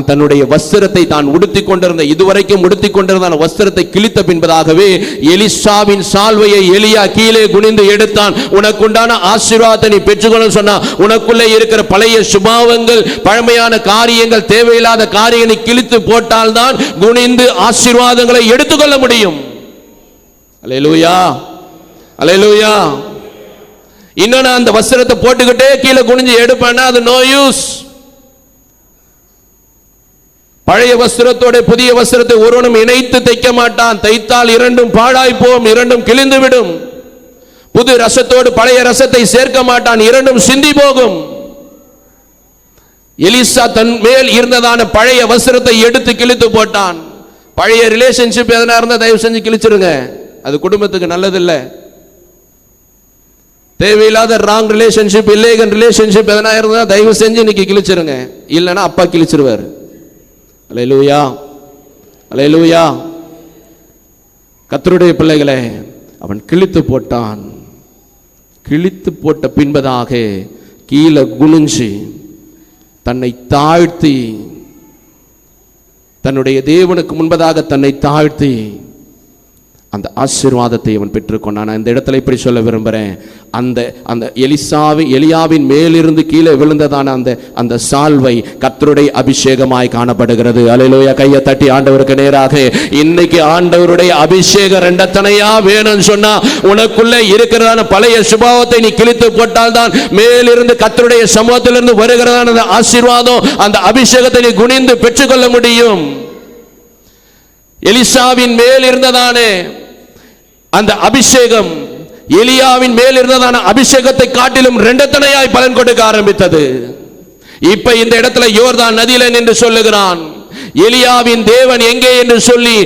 [SPEAKER 1] தன்னுடைய வஸ்திரத்தை தான் உடுத்திக் கொண்டிருந்த, இதுவரைக்கும் உடுத்திக் கொண்டிருந்த வஸ்திரத்தை கிழித்த பின்பதாகவே எலிசாவின் சால்வையை எலியா கீழே குனிந்து எடுத்தான். உனக்குண்டான ஆசீர்வாதத்தை நீ பெற்றுக்கொள்ளணும் சொன்னா, உனக்குள்ளே இருக்கிற பழைய சுபாவங்கள், பழமையான காரியங்கள், தேவையில்லாத காரியங்களை கிழித்து போட்டால் தான் குனிந்து ஆசீர்வாதங்களை எடுத்துக்கொள்ள முடியும். அல்லேலூயா, அல்லேலூயா. இன்னொன்னு, அந்த வஸ்திரத்தை போட்டுக்கிட்டே கீழே குனிஞ்சு எடுப்பேன்னா அது நோ யூஸ். பழைய வஸ்திரத்தோட புதிய வஸ்திரத்தை ஒருவனும் இணைத்து தைக்க மாட்டான். தைத்தால் இரண்டும் பாழாய் போம், இரண்டும் கிழிந்து விடும். புது ரசத்தோடு பழைய ரசத்தை சேர்க்க மாட்டான், இரண்டும் சிந்தி போகும். எலிசா தன் மேல் இருந்ததான பழைய வஸ்திரத்தை எடுத்து கிழித்து போட்டான். பழைய ரிலேஷன்ஷிப் எதனா இருந்தா தயவு செஞ்சு கிழிச்சிருங்க. அது குடும்பத்துக்கு நல்லதில்லை. தேவையில்லாத ராங் ரிலேஷன்ஷிப், இல்லீகல் ரிலேஷன்ஷிப் எதனா இருந்தா தயவு செஞ்சு இன்னைக்கு கிழிச்சிருங்க. இல்லைன்னா அப்பா கிழிச்சிருவார். அல்லேலூயா, அல்லேலூயா. கர்த்தருடைய பிள்ளைகளே, அவன் கிழித்து போட்டான். கிழித்து போட்ட பின்பதாக கீழே குனிஞ்சு தன்னை தாழ்த்தி, தன்னுடைய தேவனுக்கு முன்பதாக தன்னை தாழ்த்தி அந்த ஆசீர்வாதத்தை அவன் பெற்றுக்கொண்டான். நான் இந்த இடத்துல இப்படி சொல்ல விரும்புகிறேன். அந்த எலியாவின் மேலிருந்து கீழே விழுந்ததான அந்த சால்வை கர்த்தருடைய அபிஷேகமாய் காணப்படுகிறது. அல்லேலூயா. கையை தட்டி ஆண்டவருக்கு நேராக, இன்னைக்கு ஆண்டவருடைய அபிஷேகம் ரெண்டத்தனையா வேணும்னு சொன்னா, உனக்குள்ளே இருக்கிறதான பழைய சுபாவத்தை நீ கிழித்து போட்டால் தான் மேலிருந்து கர்த்தருடைய சமூகத்திலிருந்து வருகிறதான அந்த ஆசீர்வாதம், அந்த அபிஷேகத்தை நீ குனிந்து பெற்றுக்கொள்ள முடியும். எலிசாவின் மேல் இருந்ததானே அந்த அபிஷேகம் எலியாவின் மேல் இருந்ததான அபிஷேகத்தை காட்டிலும் ரெண்டத்தனையாய் பலன் கொடுக்க ஆரம்பித்தது. இப்ப இந்த இடத்துல யோர்தான் நதியில நின்று சொல்லுகிறான், எலியாவின் தேவன் எங்கே என்று சொல்லி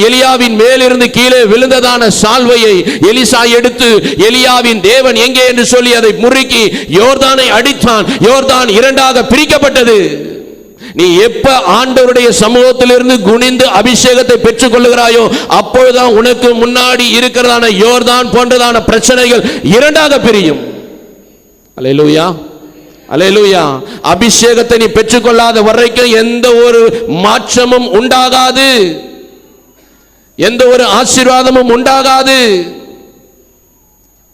[SPEAKER 1] எலியாவின் மேலிருந்து கீழே விழுந்ததான சால்வையை எலிசா எடுத்து எலியாவின் தேவன் எங்கே என்று சொல்லி அதை முறுக்கி யோர்தானை அடித்தான். யோர்தான் இரண்டாக பிரிக்கப்பட்டது. நீ எப்ப ஆண்டவருடைய சமூகத்திலிருந்து குனிந்து அபிஷேகத்தை பெற்றுக் கொள்ளுகிறாயோ, அப்பொழுதுதான் உனக்கு முன்னாடி இருக்கிறதான யோர்தான் போன்றதான பிரச்சனைகள் இரண்டாக பிரியும். அல்லேலூயா, அல்லேலூயா. அபிஷேகத்தை நீ பெற்றுக்கொள்ளாத வரைக்கும் எந்த ஒரு மாற்றமும் உண்டாகாது, எந்த ஒரு ஆசீர்வாதமும் உண்டாகாது.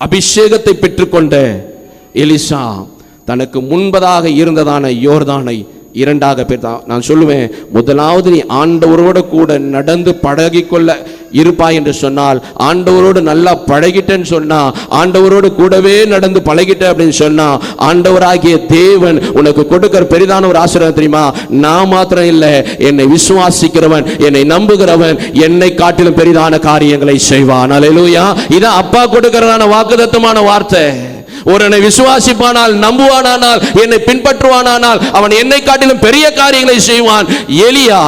[SPEAKER 1] அபிஷேகத்தை பெற்றுக்கொண்ட எலிசா தனக்கு முன்பதாக இருந்ததான யோர்தானை இரண்டாக பிரித்தான். நான் சொல்லுவேன், முதலாவது நீ ஆண்டவரோடு கூட நடந்து பழகிக்கொள்ள இருப்பாய் என்று சொன்னால், ஆண்டவரோடு நல்லா பழகிட்டேன்னு சொன்னா, ஆண்டவரோடு கூடவே நடந்து பழகிட்ட அப்படின்னு சொன்னா, ஆண்டவராகிய தேவன் உனக்கு கொடுக்கிற பெரிதான ஒரு ஆசீர்வாதம் தெரியுமா? நான் மாத்திரம் இல்லை, என்னை விசுவாசிக்கிறவன், என்னை நம்புகிறவன் என்னை காட்டிலும் பெரிதான காரியங்களை செய்வான். அல்லேலூயா. இதான் அப்பா கொடுக்கிறதான வாக்குத்தத்தமான வார்த்தை. ஒருவனை விசுவாசிப்பானால், நம்புவானால், என்னை பின்பற்றுவானால் அவன் என்னை காட்டிலும் பெரிய காரியங்களை செய்வான். எலியா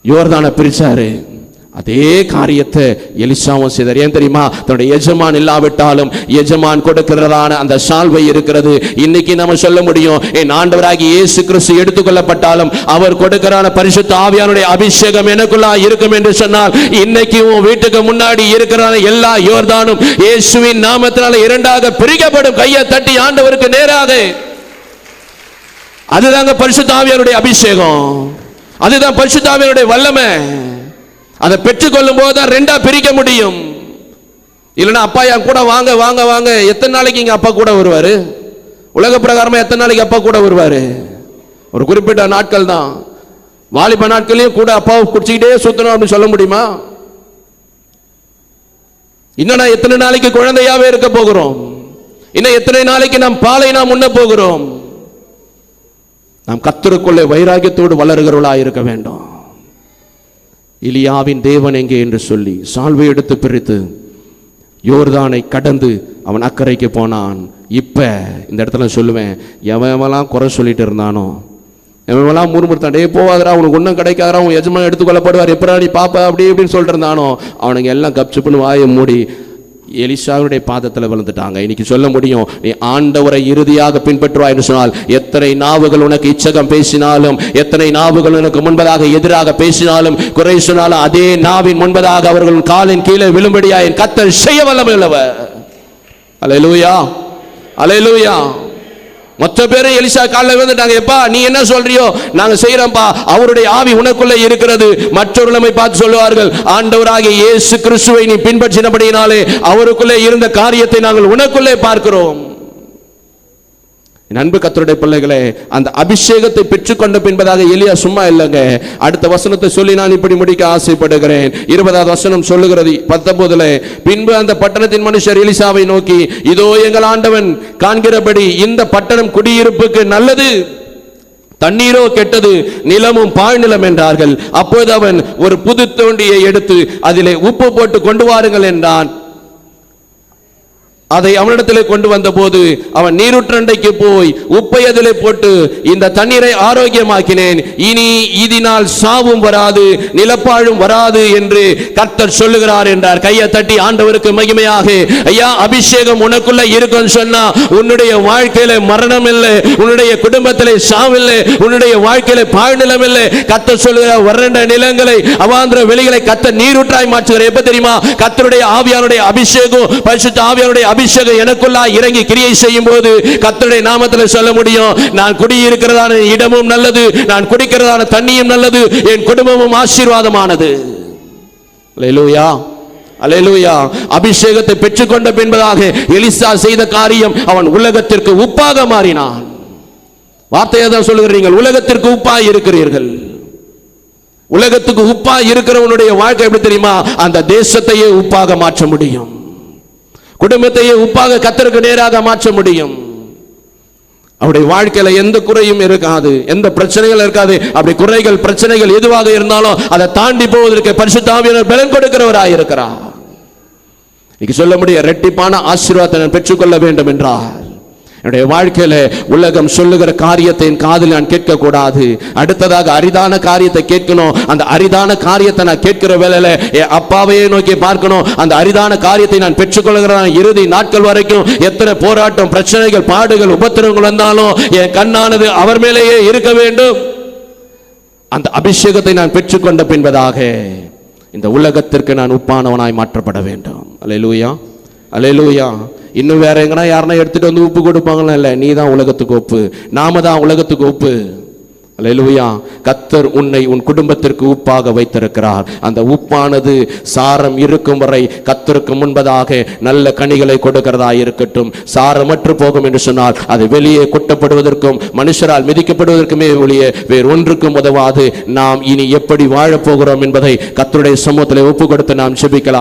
[SPEAKER 1] யோர்தானை பிரிச்சாரு. அதே காரியத்தை எலிசாவும் செய்தார். ஏன் தெரியுமா? தன்னுடைய எஜமான் இல்லாவிட்டாலும் எஜமான் கொடுக்கிறதான அந்த சால்வை இருக்கிறது. இன்னைக்கு நம்ம சொல்ல முடியும், என் ஆண்டவராகிய இயேசு கிறிஸ்து எடுத்துக்கொள்ளப்பட்டாலும் அவர் கொடுக்கிறான பரிசுத்த ஆவியானுடைய அபிஷேகம் எனக்குள்ள இருக்கும் என்று சொன்னால், இன்னைக்கு உன் வீட்டுக்கு முன்னாடி இருக்கிற எல்லா யோர்தானும் இயேசுவின் நாமத்தினால இரண்டாக பிரிக்கப்படும். கையை தட்டி ஆண்டவருக்கு நேராக. அதுதாங்க பரிசுத்த ஆவியானுடைய அபிஷேகம், அதுதான் பரிசுத்த ஆவியானுடைய வல்லமை. அதை பெற்றுக்கொள்ளும் போது தான் ரெண்டா பிரிக்க முடியும். இல்லைன்னா அப்பா என் கூட வாங்க வாங்க வாங்க, எத்தனை நாளைக்கு இங்க அப்பா கூட வருவாரு? உலக பிரகாரமா எத்தனை நாளைக்கு அப்பா கூட வருவாரு? ஒரு குறிப்பிட்ட நாட்கள் தான். வாலிப நாட்களையும் கூட அப்பாவை குடிச்சுக்கிட்டே சுத்தணும் அப்படின்னு சொல்ல முடியுமா? இன்னும் நான் எத்தனை நாளைக்கு குழந்தையாவே இருக்க போகிறோம்? இன்னும் எத்தனை நாளைக்கு நாம் பாலை நாம் உண்ண போகிறோம்? நாம் கர்த்தருக்குள்ளே வைராகியத்தோடு வளருகிறவர்களா இருக்க வேண்டும். எலியாவின் தேவன் எங்கே என்று சொல்லி சால்வை எடுத்து பிரித்து யோர்தானை கடந்து அவன் அக்கறைக்கு போனான். இப்ப இந்த இடத்துல சொல்லுவேன், எவெல்லாம் குறை சொல்லிட்டு இருந்தானோ, எவெல்லாம் முறுமுறுத்தான், டே போவாதரா உனக்கு ஒன்றும் கிடைக்காதரா, உன் எஜமான் எடுத்துக்கொள்ளப்படுவார், எப்படா நீ பாப்ப அப்படி இப்படின்னு சொல்லிட்டு இருந்தானோ, அவனுங்க எல்லாம் கப்சுப்புன்னு வாயை மூடி எலிசாவுடைய பாதத்தில் விழுந்துட்டாங்க. இன்னைக்கு சொல்ல முடியும், நீ ஆண்டவரை இறுதியாக பின்பற்றுவாய் என்று சொன்னால், எத்தனை நாவுகள் உனக்கு இச்சகம் பேசினாலும், எத்தனை நாவுகள் உனக்கு முன்பதாக எதிராக பேசினாலும், குறை சொன்னாலும், அதே நாவின் முன்பதாக அவர்கள் காலின் கீழே விழும்படியா என் கர்த்தர் செய்ய வல்லமையுள்ளவர். அல்லேலூயா, அல்லேலூயா. மொத்த பேரும் எலிசா காலில் விழுந்துட்டாங்க. எப்பா நீ என்ன சொல்றியோ நாங்க செய்யறோம்பா, அவருடைய ஆவி உனக்குள்ள இருக்கிறது. மற்றவர்களை பார்த்து சொல்லுவார்கள், ஆண்டவராகிய இயேசு கிறிஸ்துவை நீ பின்பற்றினபடியினாலே அவருக்குள்ளே இருந்த காரியத்தை நாங்கள் உனக்குள்ளே பார்க்கிறோம். அன்பு கர்த்தருடைய பிள்ளைகளே, அந்த அபிஷேகத்தை பெற்றுக்கொண்ட பின்பதாக எலியா சும்மா இல்லைங்க. அடுத்த வசனத்தை சொல்லி நான் இப்படி முடிக்க ஆசைப்படுகிறேன். 20வது வசனம் சொல்லுகிறது 19, பின்பு அந்த பட்டணத்தின் மனுஷர் எலிசாவை நோக்கி, இதோ எங்கள் ஆண்டவன் காண்கிறபடி இந்த பட்டணம் குடியிருப்புக்கு நல்லது, தண்ணீரோ கெட்டது, நிலமும் பாழ்நிலம் என்றார்கள். அப்போது அவன் ஒரு புது தோண்டியை எடுத்து அதிலே உப்பு போட்டு கொண்டு வாருங்கள் என்றான். அதை அவனிடத்திலே கொண்டு வந்த போது அவன் நீருற்றண்டைக்கு போய் உப்பை அதிலே போட்டு, இந்த தண்ணீரை ஆரோக்கியமாக்கினேன், இனி இதனால் சாவும் வராது நிலப்பாழும் வராது என்று கர்த்தர் சொல்லுகிறார் என்றார். கையை தட்டி ஆண்டவருக்கு மகிமையாக. ஐயா, அபிஷேகம் உனக்குள்ள இருக்குன்னு சொன்னா உன்னுடைய வாழ்க்கையில மரணம் இல்லை, உன்னுடைய குடும்பத்திலே சாவில்லை, உன்னுடைய வாழ்க்கையில பாழ்நிலம் இல்லை. கர்த்தர் சொல்லுகிறார், வறண்ட நிலங்களை அவாந்திர வெளிகளை கர்த்தர் நீரூற்றாய் மாற்றுகிறார். எப்ப தெரியுமா? கர்த்தருடைய ஆவியானுடைய அபிஷேகம், பரிசுத்த ஆவியானுடைய அபிஷேகம் எனக்குள்ள இறங்கி கிரியை செய்யும் போது கர்த்தருடைய நாமத்தில் சொல்ல முடியும், நான் குடியிருக்கிறதான இடமும் நல்லது, நான் குடிக்கிறதான தண்ணியும் நல்லது, என் குடும்பமும் ஆசீர்வாதமானது. அல்லேலூயா, அல்லேலூயா. அபிஷேகத்தை பெற்றுக்கொண்ட பின்பதாக எலிசா செய்த காரியம், அவன் உலகத்திற்கு உப்பாக மாறினான். வார்த்தையை தான் சொல்லுகிறீர்கள், உலகத்திற்கு உப்பாய் இருக்கிறீர்கள். உலகத்துக்கு உப்பாய் இருக்கிறவனுடைய வாழ்க்கை எப்படி தெரியுமா? அந்த தேசத்தையே உப்பாக மாற்ற முடியும், குடும்பத்தையே உப்பாக கர்த்தருக்கு நேராக மாற்ற முடியும். அவருடைய வாழ்க்கையில எந்த குறையும் இருக்காது, எந்த பிரச்சனைகள் இருக்காது. அப்படி குறைகள் பிரச்சனைகள் எதுவாக இருந்தாலும் அதை தாண்டி போவதற்கு பரிசுத்த ஆவியானவர் பலன் கொடுக்கிறவராய் இருக்கிறார். இன்னைக்கு சொல்ல முடியும், இரட்டிப்பான ஆசீர்வாதத்தை நான் பெற்றுக்கொள்ள வேண்டும் என்றால் என்னுடைய வாழ்க்கையில உலகம் சொல்லுகிற காரியத்தை என் காதில் நான் கேட்க கூடாது. அடுத்ததாக அரிதான காரியத்தை கேட்கணும். அந்த அரிதான காரியத்தை நான் கேட்கிற வேளையில என் அப்பாவையே நோக்கி பார்க்கணும். அந்த அரிதான காரியத்தை நான் பெற்றுக்கொள்கிற இறுதி நாட்கள் வரைக்கும் எத்தனை போராட்டம், பிரச்சனைகள், பாடுகள், உபத்திரவங்கள் வந்தாலும் என் கண்ணானது அவர் மேலேயே இருக்க வேண்டும். அந்த அபிஷேகத்தை நான் பெற்றுக்கொண்ட பின்பதாக இந்த உலகத்திற்கு நான் உப்பானவனாய் மாற்றப்பட வேண்டும். அல்லேலூயா, அல்லேலூயா. இன்னும் வேற எங்கன்னா யாருன்னா எடுத்துட்டு வந்து உப்பு கொடுப்பாங்களா? இல்லை, நீ தான் உலகத்துக்கு உப்பு, நாம தான் உலகத்துக்கு உப்பு. அல்லேலூயா. கர்த்தர் உன்னை உன் குடும்பத்திற்கு உப்பாக வைத்திருக்கிறார். அந்த உப்பானது சாரம் இருக்கும் வரை கர்த்தருக்கு முன்பதாக நல்ல கனிகளை கொடுக்கிறதா இருக்கட்டும். சாரமற்று போகும் என்று சொன்னால் அது வெளியே கொட்டப்படுவதற்கும் மனுஷரால் மிதிக்கப்படுவதற்குமே ஒழிய வேறு ஒன்றுக்கும் உதவாது. நாம் இனி எப்படி வாழப் போகிறோம் என்பதை கர்த்தருடைய சமூகத்தில் ஒப்பு கொடுத்து நாம் ஜெபிக்கலாம்.